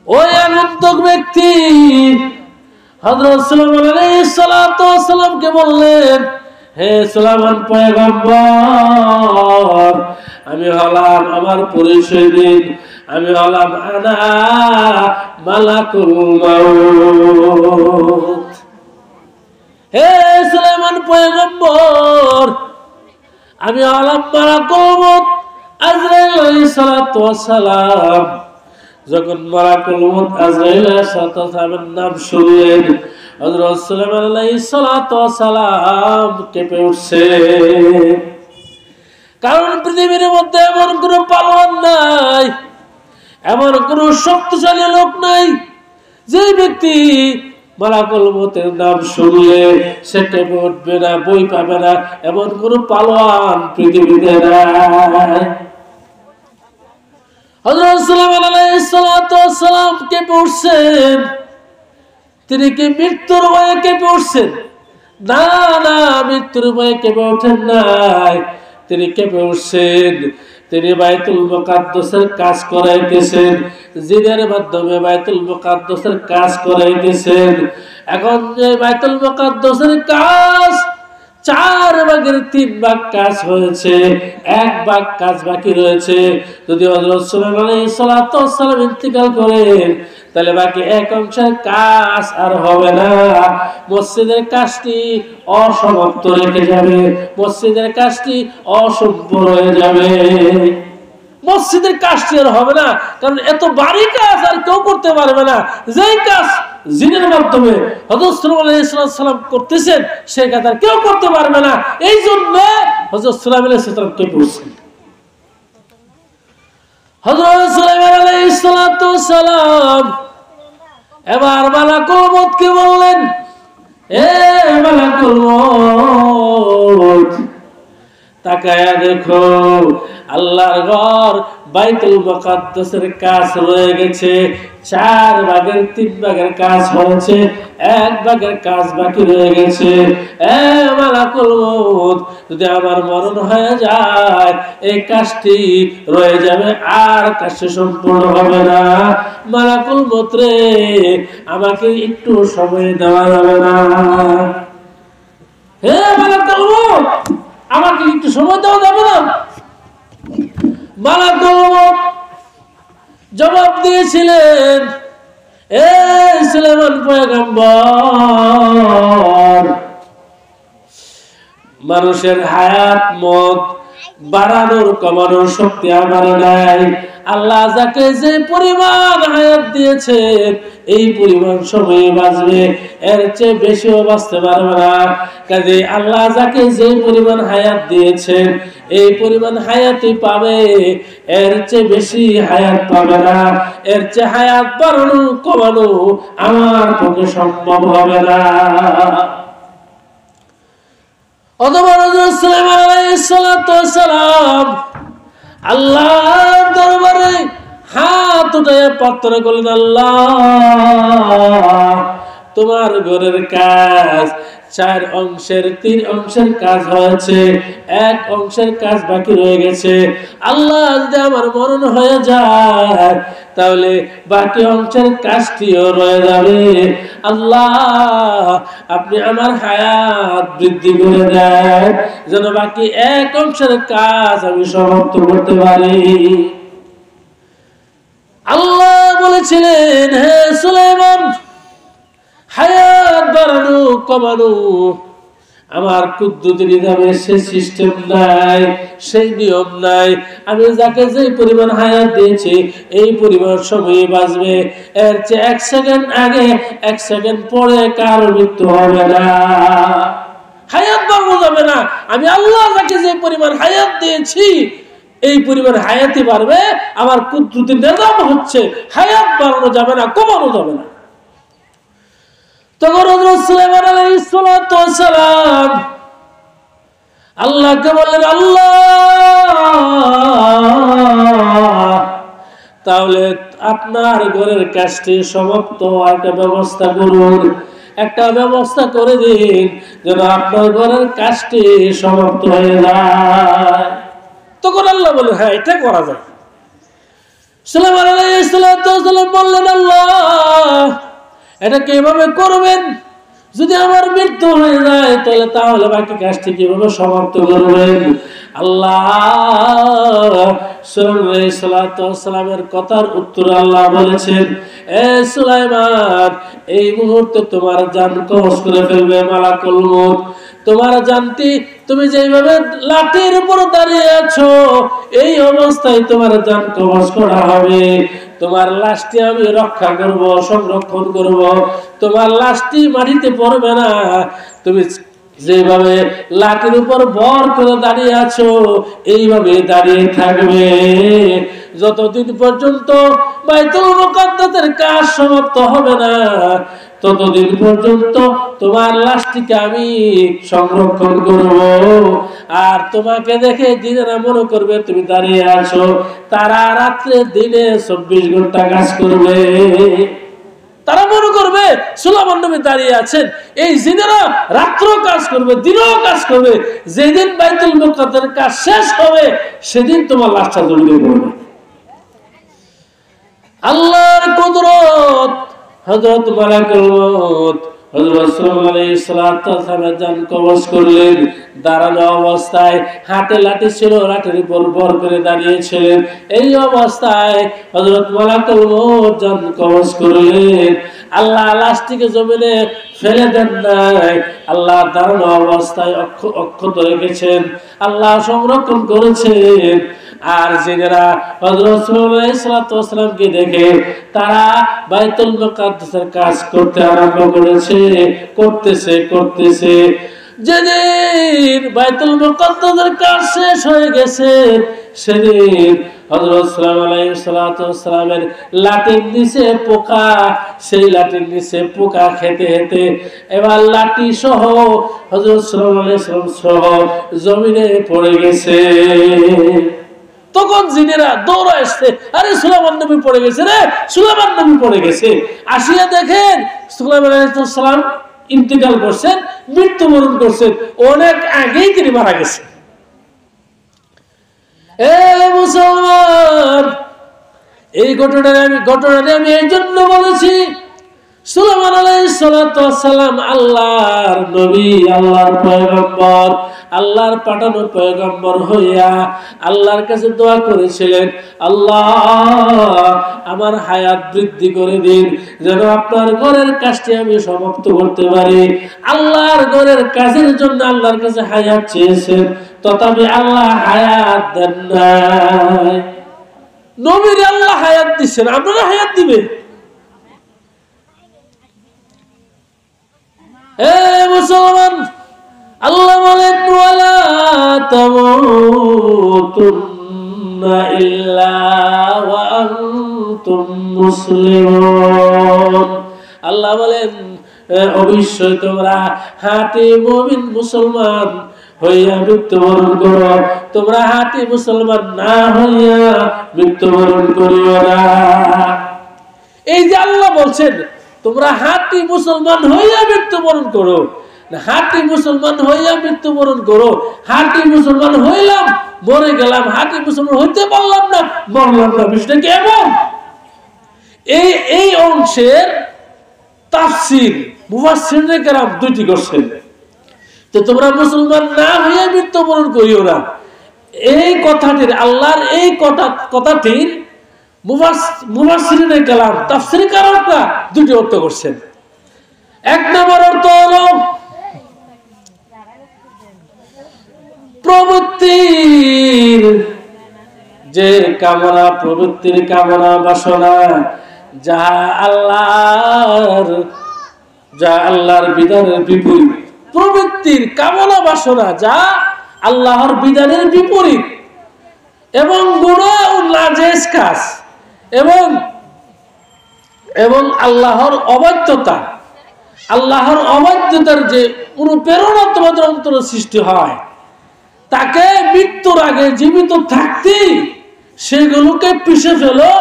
ওই আগন্তুক ব্যক্তি হযরত সুলাইমান আলাইহিস সালাতু ওয়াস সালামকে বললেন, হে সুলাইমান পয়গম্বর, আমি হলাম, আমার পরিচয় দিন। আমি হলাম আনা মালাকুল মাউত। হে সুলাইমান পয়গম্বর, আমি হলাম মালাকুল মাউত, আজরাইল আলাইহিস সালাতু ওয়াস সালাম। যখন মালাকুল মউত আজরাইল আলাইহিস সালামের নাম শুনলেন, হযরত সুলাইমান আলাইহিস সালাম কেঁপে উঠছে। কারণ পৃথিবীর মধ্যে এমন কোন পালোয়ান নাই, এমন কোন শক্তিশালী লোক নাই যে ব্যক্তি মালাকুল মউতের নাম শুনলে সে কেঁপে উঠবে না, বই পাবে না, এমন কোন পালোয়ান পৃথিবীতে নাই। হযরত সুলাইমান আলাইহিস সালাম কেঁপে উঠছেন। তিনি কি মৃত্যুর ভয়ে কেঁপে উঠছেন? না না, মৃত্যুর ভয়ে কেঁপে ওঠেন নাই। তিনি কেঁপে উঠছেন, তিনি বাইতুল মুকাদ্দাসের কাজ করাইতেছেন, জিনের মাধ্যমে বাইতুল মুকাদ্দাসের কাজ করাইতেছেন। এখন যে বাইতুল মুকাদ্দাসের কাজ 4 ভাগের 3 ভাগ কাজ হয়েছে, 1 ভাগ কাজ বাকি রয়েছে। যদি হযরত সুলাইমান আলাইহিস সালাম ইন্তিকাল করেন, তাহলে বাকি 1 অংশের কাজ আর হবে না। মসজিদের কাজটি অসমাপ্ত রেখে যাবে, মসজিদের কাজটি অসম্পূর্ণ হয়ে যাবে। মসজিদের কাজটি আর হবে না, কারণ এত ভারী কাজ আর কেউ করতে পারবে না। যেই কাজ জিনের মাধ্যমে হযরত সুলাইমান আলাইহিস সালাম করতেছেন, সেই কাজ আর কেউ করতে পারবে না। এই জন্য হযরত সুলাইমান আলাইহিস সালাম কে বলছেন। হযরত সুলাইমান আলাইহিস সালাম এবার মালাকুল মউতকে বললেন, এ মালাকুল মউত, তাকায়া দেখো, আল্লাহর ঘর বাইতুল মুকাদ্দাসের কাজ রয়ে গেছে। 4 ভাগের 3 ভাগের কাজ হয়েছে, 1 ভাগের কাজ বাকি রয়ে গেছে। এ মালাকুল মউত, যদি আমার মরণ হয়ে যায়, এই কাজটি রয়ে যাবে, আর কাজটি সম্পূর্ণ হবে না। মালাকুল মউত রে, আমাকে একটু সময় দেওয়া যাবে না? হে মালাকুল মউত, আমাকে একটু সময় দেওয়া যাবে না? মালাকুল মউত জবাব দিয়েছিলেন, এ সুলাইমান পয়গম্বর, মানুষের হায়াত মত বাড়ানোর কমানোর শক্তি আমার নাই। আল্লাহ যাকে যে পরিমাণ হায়াত দিয়েছেন, এই পরিমাণ সময় বাঁচবে, এর চেয়ে বেশিও বাঁচতে পারবে না। কাজে আল্লাহ যাকে যে পরিমাণ হায়াত দিয়েছেন, এই পরিমাণ হায়াতই পাবে, এর চেয়ে বেশি হায়াত পাবে না। এর চেয়ে হায়াত বাড়ানো কমানো আমার পক্ষে সম্ভব হবে না। অতঃপর হযরত সুলাইমান আলাইহিস সালাম আল্লাহর দরবারে হাত উঠিয়ে প্রার্থনা করলেন, আল্লাহ, তোমার ঘরের কাজ 4 অংশের 3 অংশের কাজ হয়েছে, 1 অংশের কাজ বাকি রয়ে গেছে। আল্লাহ, যদি আমার মরণ হয়ে যায়, তাহলে বাকি অংশের কাজটিও রয়ে যাবে। আল্লাহ, আপনি আমার হায়াত বৃদ্ধি করে দেন, যেন বাকি 1 অংশের কাজ আমি সমাপ্ত করতে পারি। আল্লাহ বলেছিলেন, হে সুলাইমান, হায়াত বাড়ানো কমানো আমার কুদরতি নিজামে সেই সিস্টেম নাই, সেই নিয়ম নাই। আমি যাকে যে পরিমাণ হায়াত দিয়েছি, এই পরিমাণ সময়ে বাঁচবে। এর চেয়ে 1 সেকেন্ড আগে 1 সেকেন্ড পরে কারো মৃত্যু হবে না, হায়াত বাড়ানো যাবে না। আমি আল্লাহ যাকে যে পরিমাণ হায়াত দিয়েছি, এই পরিমাণ হায়াতই বাড়বে। আমার কুদরতি নিজাম হচ্ছে হায়াত বাড়ানো যাবে না, কমানো যাবে না। তখন হযরত সুলাইমান সালাতু ওয়াস সালাম আল্লাহকে বললেন, আল্লাহ তাহলে আপনার ঘরের কাজটি সমাপ্ত একটা ব্যবস্থা করুন, একটা ব্যবস্থা করে দিন যেন আপনার ঘরের কাজটি সমাপ্ত হয়ে যায়। তখন আল্লাহ বলে, হ্যাঁ এটা করা যায়। সুলাইমান আলাইহিস সালাম বললেন, আল্লাহ এটা কিভাবে করবেন? যদি আমার মৃত্যু হয়ে যায় তাহলে বাকি কাজটি কিভাবে সমাপ্ত করবেন? আল্লাহ সালামের কথার উত্তর আল্লাহ বলেছেন, এ সুলাইমান, এই মুহূর্তে তোমার জান কবজ করে ফেলবে মালাকুল মউত। তোমার জানটি তুমি যেভাবে লাঠির উপর দাঁড়িয়ে আছো এই অবস্থায় তোমার জান কবজ করা হবে। তোমার লাশটি আমি রক্ষা করব, সংরক্ষণ করব। তোমার লাশটি মাটিতে পড়বে না। তুমি যেভাবে লাঠির উপর ভর করে দাঁড়িয়ে আছো এইভাবে দাঁড়িয়ে থাকবে যতদিন পর্যন্ত বাইতুল মুকাদ্দাসের কাজ সমাপ্ত হবে না, ততদিন পর্যন্ত তোমার লাশটিকে আমি সংরক্ষণ করব। আর তোমাকে দেখে দিনেরা মনে করবে তুমি দাঁড়িয়ে আছো, তারা রাত্রে দিনে 24 ঘন্টা কাজ করবে। তারা মনে করবে সুলাইমান নবী দাঁড়িয়ে আছেন, এই জিনেরা রাত্রেও কাজ করবে, দিনেও কাজ করবে। যেদিন বাইতুল মুকাদ্দাসের কাজ শেষ হবে সেদিন তোমার লাশটা জমিয়ে পড়বে। আল্লাহর কুদরত, হযরত মালাকুল মউত হযরত সুলাইমান আলাইহিস সালামের জান কবজ করলেন। দাঁড়ানো অবস্থায় হাতে লাঠি ছিল, লাঠির উপর ভর করে দাঁড়িয়েছিলেন। এই অবস্থায় হযরত মালাকুল মউত জান কবজ করলেন। আল্লাহ লাশটিকে জমিনে ফেলে দেন নাই, আল্লাহ দাঁড়ানো অবস্থায় অক্ষত রেখেছেন, আল্লাহ সংরক্ষণ করেছেন। আর জিনেরা হযরত সুলাইমান আলাইহিস সালামকে দেখে তারা বাইতুল মুকাদ্দাসের কাজ করতে আরম্ভ করতেছে। যেদিন বাইতুল মুকাদ্দাসের কাজ শেষ হয়ে গেছে সেদিন হযরত সুলাইমান আলাইহিস সালামের লাঠির নিচে পোকা, সেই লাঠির নিচে পোকা খেতে খেতে এবার লাঠি সহ হযরত সুলাইমান আলাইহিস সালাম সহ জমিনে পড়ে গেছে। তখন জিনেরা দৌড়ে আসছে, আরে সুলাইমান নবী পড়ে গেছে রে, সুলাইমান নবী পড়ে গেছে। আসিয়া দেখেন সুলাইমান আলাইহিস সালাম ইন্তেকাল করছেন, মৃত্যুবরণ করছেন, অনেক আগেই তিনি মারা গেছেন। এ মুসলমান, এই ঘটনাটা আমি এই জন্য বলেছি, সুলাইমান আলাইহিস সালাম আল্লাহর নবী, আল্লাহর পয়গম্বর, আল্লাহর পাঠানো পয়গম্বর হইয়া আল্লাহর কাছে দোয়া করেছিলেন, আল্লাহ আমার হায়াত বৃদ্ধি করে দিন যেন আপনার ঘরের কাজটি আমি সমাপ্ত করতে পারি। আল্লাহর ঘরের কাজের জন্য আল্লাহর কাছে হায়াত চেয়েছেন, তথাপি আল্লাহ হায়াত দেন নাই। নবীর আল্লাহ হায়াত দিচ্ছেন, আপনারা হায়াত দিবেন? এ মুসলমান, আল্লাহ বলেন ওয়ালা তামুতুন্না ইল্লা ওয়া আনতুম মুসলিমুন। আল্লাহ বলেন অবশ্যই তোমরা হাতি মুমিন মুসলমান হইয়া মৃত্যুবরণ করো, তোমরা হাতি মুসলমান না হইয়া মৃত্যুবরণ করিও না। এই যে আল্লাহ বলছেন তোমরা হাতি মুসলমান হইয়া মৃত্যুবরণ করো, হাতি মুসলমান হইয়া মৃত্যুবরণ করো। হাতি মুসলমান হইলাম, মরে গেলাম, হাতি মুসলমান হইতে পারলাম না, মরলাম না, বিষয়টা কেমন? এই অংশের তাফসীর মুফাসসিরিনে কেরাম দুইটি করছেন। তো তোমরা মুসলমান না হইয়া মৃত্যুবরণ করিও না, এই কথাটির, আল্লাহর এই কথাটির মুফাসসিরিনে কেরাম তাফসীরকাররা দুটি অর্থ করছেন। এক নম্বর অর্থ হলো প্রবৃত্তির যে কামনা, প্রবৃত্তির কামনা বাসনা যা আল্লাহর বিধানের বিপরীত, প্রবৃত্তির কামনা বাসনা যা আল্লাহর বিধানের বিপরীত, এবং গুনাহ ও নাজেস কাজ এবং আল্লাহর অবাধ্যতা, আল্লাহর অবাধ্যতার যে অনুপ্রেরণা তোমাদের অন্তরে সৃষ্টি হয়, তাকে মৃত্যুর আগে জীবিত থাকতেই সেগুলোকে পিষে ফেলো,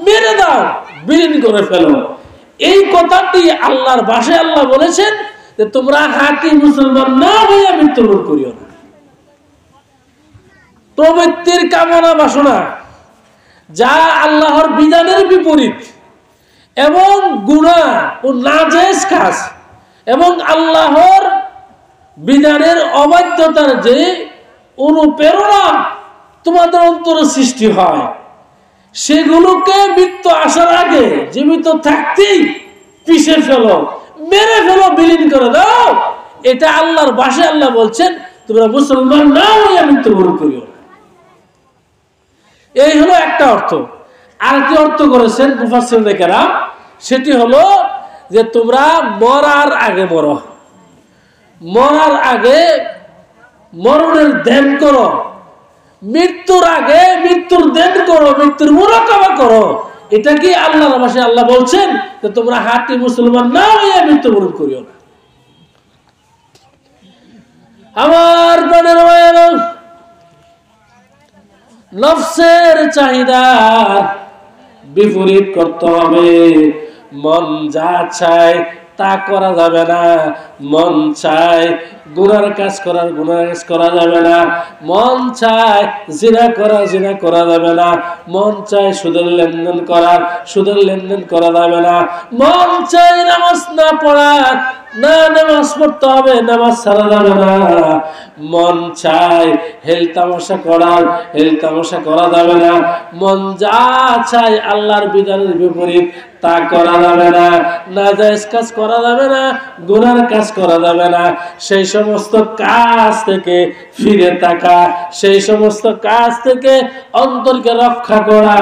মেরে দাও, বিলীন করে ফেলো। এই কথাটি আল্লাহর ভাষায় আল্লাহ বলেছেন যে তোমরা হাকি মুসলমান না হইয়া মৃত্যুবরণ করিও না। প্রবৃত্তির কামনা বাসনা যা আল্লাহর বিধানের বিপরীত এবং গুনাহ ও নাজায়েজ কাজ এবং আল্লাহর বিধানের অবাধ্যতার যে অনুপ্রেরণা তোমাদের অন্তরে সৃষ্টি হয়, সেগুলোকে মৃত্যু আসার আগে জীবিত থাকতেই পিষে ফেলো, মেরে ফেলো, বিলীন করে দাও। এটা আল্লাহর ভাষায় আল্লাহ বলছেন তোমরা মুসলমান না হইয়া মৃত্যুবরণ করিও না। এই হলো একটা অর্থ। আর কি অর্থ করেছেন মুফাসসিরিনে কেরাম, সেটি হলো যে তোমরা মরার আগে মরো, মরার আগে মরণের ধ্যান করো, মৃত্যুর আগে মৃত্যুর ধ্যান করো, মৃত্যুর মুরাকাবা করো। এটা কি আল্লাহর ভাষায় আল্লাহ বলছেন যে তোমরা হাতি মুসলমান না হইয়া মৃত্যুবরণ করিও না। আমার প্রাণের ভাইয়েরা, নফসের চাহিদা বিপরীত করতে হবে। মন যা চায় তা করা যাবে না। মন চায় গুনার কাজ করা যাবে না। মন চায় জিনা করা যাবে না। মন চায় সুদের লেনদেন করা যাবে না। মন চায় নামাজ না পড়ার, না নামাজ পড়তে হবে, নামাজ ছাড়া যাবে না। মন চায় হেল তামাশা করা যাবে না। মন যা চায় আল্লাহর বিধানের বিপরীত তা করা যাবে না। নাজায়েজ কাজ করা যাবে না, গুনার কাজ করা যাবে না। সেই সমস্ত কাজ থেকে ফিরে থাকা, সেই সমস্ত কাজ থেকে অন্তরকে রক্ষা করা,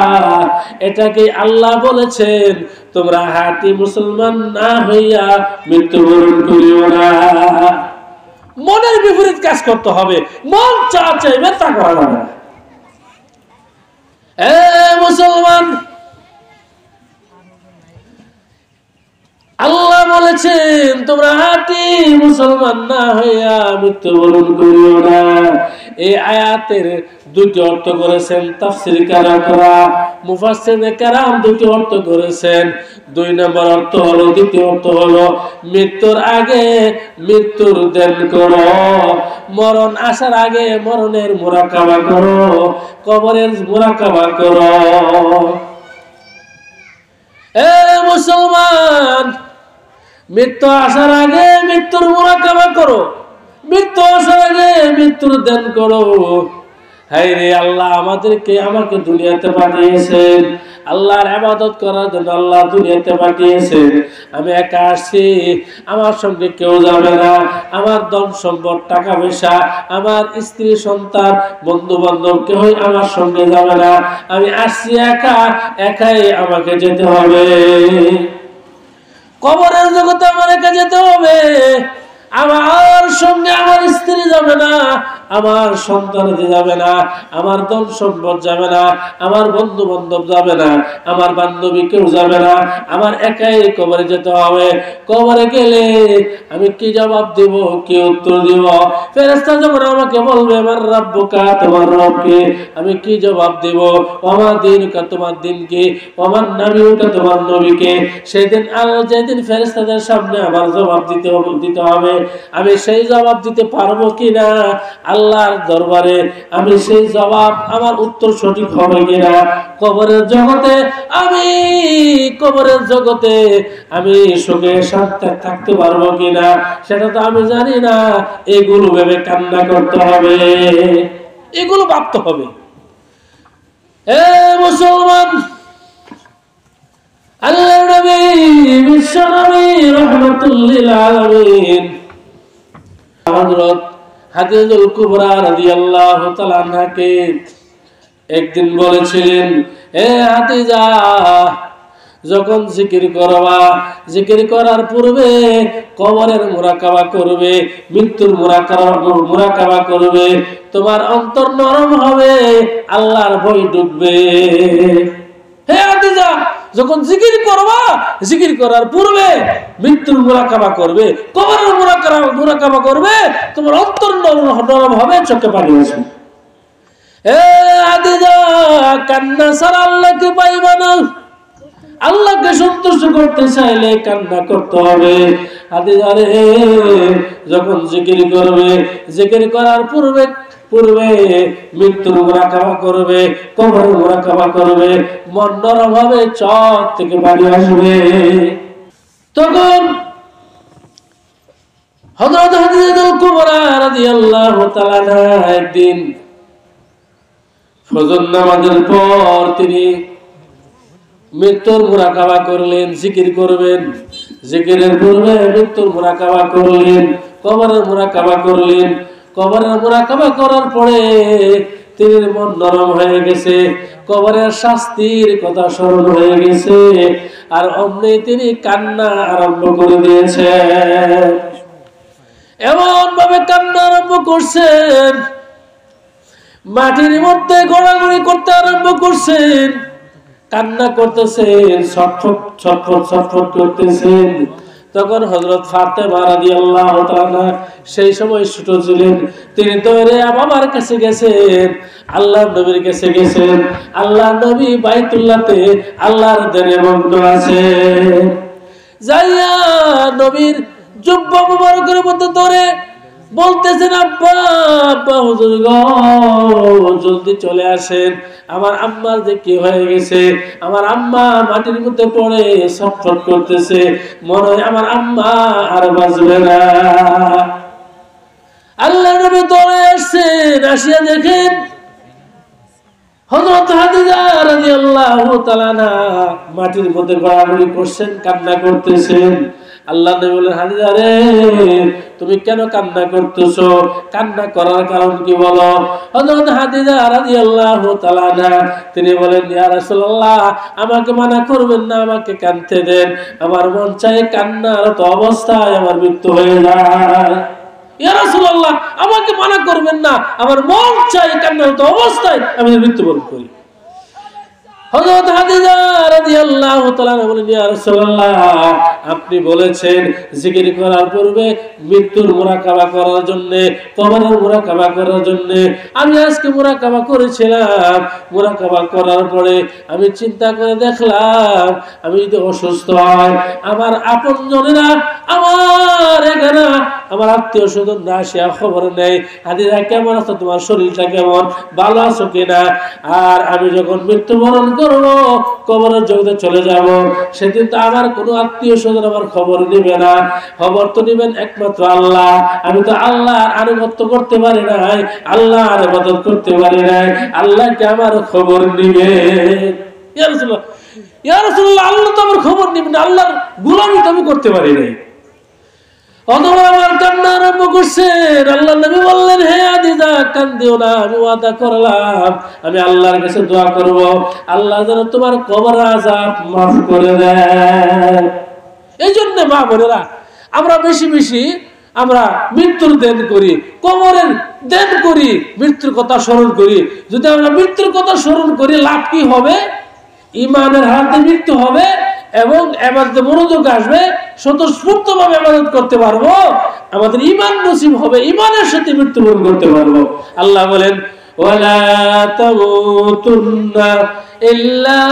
এটাকে আল্লাহ বলেছেন তোমরা হাতি মুসলমান না হইয়া মৃত্যুবরণ করিও না। মনের বিপরীত কাজ করতে হবে। মন যা চাইবে তা করা যাবে না। এ মুসলমান, আল্লাহ বলেছেন তোমরা হাতি মুসলমান না হইয়া মৃত্যুবরণ করিও না। এই আয়াতের দুটি অর্থ করেছেন তাফসীরকাররা, মুফাসসিরিনে কেরাম দুটি অর্থ করেছেন। দুই নম্বর অর্থ হলো, দ্বিতীয় অর্থ হলো মৃত্যুর আগে মৃত্যুর ধ্যান করো, মরণ আসার আগে মরণের মুরাকাবা করো, কবরের মুরাকাবা করো। এ মুসলমান, মৃত্যু আসার আগে মৃত্যুর মুরাকাবা করো, মৃত্যু আসার আগে মৃত্যুর ধ্যান করো। হায় রে আল্লাহ আমাকে দুনিয়াতে পাঠিয়েছেন, আল্লাহর ইবাদত করার জন্য আল্লাহ দুনিয়াতে পাঠিয়েছেন। আমি একা আসছি, আমার সঙ্গে কেউ যাবে না। আমার ধন সম্পদ, টাকা পয়সা, আমার স্ত্রী সন্তান, বন্ধু বান্ধব কেউই আমার সঙ্গে যাবে না। আমি আসছি একাই আমাকে যেতে হবে। কবরের জগতে আমার একা যেতে হবে। আমার সঙ্গে আমার স্ত্রী যাবে না, আমার সন্তান যাবে না, আমার ধন সম্পদ যাবে না, আমার বন্ধু বান্ধব যাবে না, আমার বান্ধবী কেউ যাবে না। আমার একাই কবরে যেতে হবে। কবরে গেলে আমি কি জবাব দেব, কি উত্তর দিব? ফেরেশতা যখন আমাকে বলবে আমার রাব্বুকা, তোমার রবকে, আমি কি জবাব দেব? ওমা দীনুকা, তোমার দিন কি? ওমা নবিয়ুকা, তোমার নবীকে। সেদিন যেদিন ফেরেশতাদের সামনে আমার জবাব দিতে হবে, আমি সেই জবাব দিতে পারবো কিনা আল্লাহর দরবারে, আমি সেই জবাব, আমার উত্তর সঠিক হবে কিনা? কবরের জগতে আমি সুখে শান্তিতে থাকতে পারবো কিনা সেটা তো আমি জানি না। এগুলো ভেবে কান্না করতে হবে, এগুলো ভাবতে হবে। এ মুসলমান, আল্লাহর নবী বিশ্ব নবী রাহমাতুল লিল আলামিন হযরত হাদিজাতুল কুবরা রাদিয়াল্লাহু তাআলা আনহাকে একদিন বলেছিলেন, হে হাদিজা, যখন জিকির করবা, জিকির করার পূর্বে কবরের মুরাকাবা করবে, মৃত্যুর মুরাকাবা করবে, তোমার অন্তর নরম হবে, আল্লাহর ভয় ঢুকবে। হে আদিজা, যখন জিকির করবা, জিকির করার পূর্বে মৃত্যুর মুরাকাবা করবে, কবরের মুরাকাবা করবে, তোমার অন্তর নরম হবে, চোখে পানি আসবে। হে আদিজা, কান্না ছাড়া আল্লাহকে পাইবা না। আল্লাহকে সন্তুষ্ট করতে চাইলে কান্না করতে হবে। আদিজা রে, যখন জিকির করবে, জিকির করার পূর্বে মৃত্যুর মুরাকাবা করবে, কবরের মুরাকাবা করবে, মন নরম হবে, চোখ থেকে পানি আসবে। তখন হযরত হাদিজাতুল কুবরা রাদিয়াল্লাহু তাআলা একদিন ফজর নামাজের পর তিনি মৃত্যুর মুরাকাবা করলেন, জিকির করবেন। জিকিরের পূর্বে মৃত্যুর মুরাকাবা করলেন, কবরের মুরাকাবা করলেন। কবরের মুরাকাবা করার পরে তিনি মন নরম হয়ে গেছে, কবরের শাস্তির কথা স্মরণ হয়ে গেছে, আর অমনি তিনি কান্না আরম্ভ করে দিয়েছেন। এমন ভাবে কান্না আরম্ভ করছেন, মাটির মধ্যে গড়াগড়ি করতে আরম্ভ করছেন, কান্না করতেছেন, ছটফট করতেছেন। তখন হযরত ফাতেমা রাদিয়াল্লাহু তাআলা সেই সময় ছোট ছিলেন, তিনি দৌড়ে বাবার কাছে গেছেন, আল্লাহর নবীর কাছে গেছেন। আল্লাহর নবী বাইতুল্লাহতে আল্লাহর ধ্যানে মগ্ন আছেন। যাইয়া নবীর জুব্বা মুবারকের মধ্যে ধরে বলতেছেন, আব্বা আব্বা, হুজুর গো, জলদি চলে আসেন, আমার আম্মার যে কি হয়ে গেছে, আমার আম্মা মাটির মধ্যে পড়ে ছটফট করতেছে, মনে হয় আমার আম্মা আর বাঁচবে না। আল্লাহর নবী দৌড়ে আসছেন, আসিয়া দেখেন হযরত হাদিজা রাদিয়াল্লাহু তাআলা মাটির মধ্যে গড়াগড়ি করছেন, কান্না করতেছেন। আল্লাহ নবী বলেন, হাদিজা রে, তুমি কেন কান্না করতেছো? কান্না করার কারণ কি বলো? হযরত হাদিজা রাদিয়াল্লাহু তাআলা তিনি বলেন, ইয়া রাসূলুল্লাহ, আমাকে মানা করবেন না, আমাকে কাঁদতে দেন, আমার মন চাই কান্নারত অবস্থায় আমার মৃত্যু হয়ে যায়। ইয়া রাসূলুল্লাহ, আমাকে মানা করবেন না, আমার মন চাই কান্নারত অবস্থায় আমি মৃত্যুবরণ করি। হযরত হাদিজা রাদিয়াল্লাহু তাআলা বলেন, ইয়া রাসূলুল্লাহ, আপনি বলেছেন জিকির করার পূর্বে মৃত্যুর মুরাকাবা করার জন্য, কবরের মুরাকাবা করার জন্য। আমি আজকে মুরাকাবা করেছিলাম, মুরাকাবা করার পরে আমি চিন্তা করে দেখলাম, আমি যদি অসুস্থ হয়, আমার আপনজনেরা, আমার এখানে আমার আত্মীয় স্বজন না আসিয়া খবর নেই, হাদিজা কেমন আছো, তোমার শরীরটা কেমন, ভালো আছো কিনা। আর আমি যখন মৃত্যুবরণ করবো, কবরের জগতে চলে যাব, সেদিন তো আমার কোনো আত্মীয় স্বজন আমার খবর নিবে না, খবর তো নিবেন একমাত্র আল্লাহ। আমি তো আল্লাহর আনুগত্য করতে পারি নাই, আল্লাহর ইবাদত করতে পারি নাই, আল্লাহকে আমার খবর নিবে। ইয়া রাসূলুল্লাহ, ইয়া রাসূলুল্লাহ, আল্লাহ তো আমার খবর নিবেন, আল্লাহর গোলামি তো আমি করতে পারি নাই। অথবা আমার কান্না আরম্ভ করছেন। আল্লাহ নবী বললেন, হে হাদিজা, কান্দিও না, আমি ওয়াদা করলাম, আমি আল্লাহর কাছে দোয়া করব, আল্লাহ যেন তোমার কবর আযাব মাফ করে দেন। এই জন্য মা বোনেরা, আমরা বেশি বেশি আমরা মৃত্যুর দেন করি, কবরের দেন করি, মৃত্যুর কথা স্মরণ করি। যদি আমরা মৃত্যুর কথা স্মরণ করি, লাভ কি হবে? ইমানের হাতে মৃত্যু হবে এবং ইবাদতে মনোযোগ আসবে, স্বতঃস্ফূর্তভাবে ইবাদত করতে পারবো, আমাদের ঈমান নসিব হবে, ঈমানের সাথে মৃত্যুবরণ করতে পারবো। আল্লাহ বলেন, ওয়ালা তামুতুন্না ইল্লা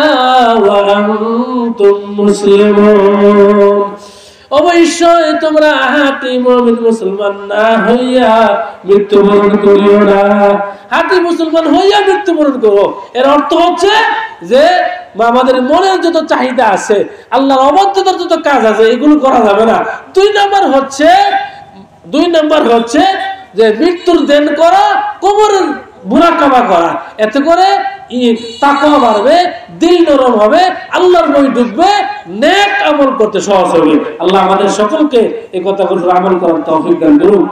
ওয়া আনতুম মুসলিমুন। অবশ্যই তোমরা হাতি মুমিন মুসলমান না হইয়া মৃত্যুবরণ করিও না। হাতি মুসলমান হইয়া মৃত্যুবরণ করো, এর অর্থ হচ্ছে যে আমাদের মনের যত চাহিদা আছে, আল্লাহর অবাধ্যতার যত কাজ আছে, এগুলো করা যাবে না। দুই নাম্বার হচ্ছে যে মৃত্যুর দেন করা, কবরের মুরাকাবা করা। এতে করে তাকওয়া বাড়বে, দিল নরম হবে, আল্লাহর ভয় ঢুকবে, নেক আমল করতে সহজ হবে। আল্লাহ আমাদের সকলকে এই কথাগুলো আমল করার তৌফিক দান করুন।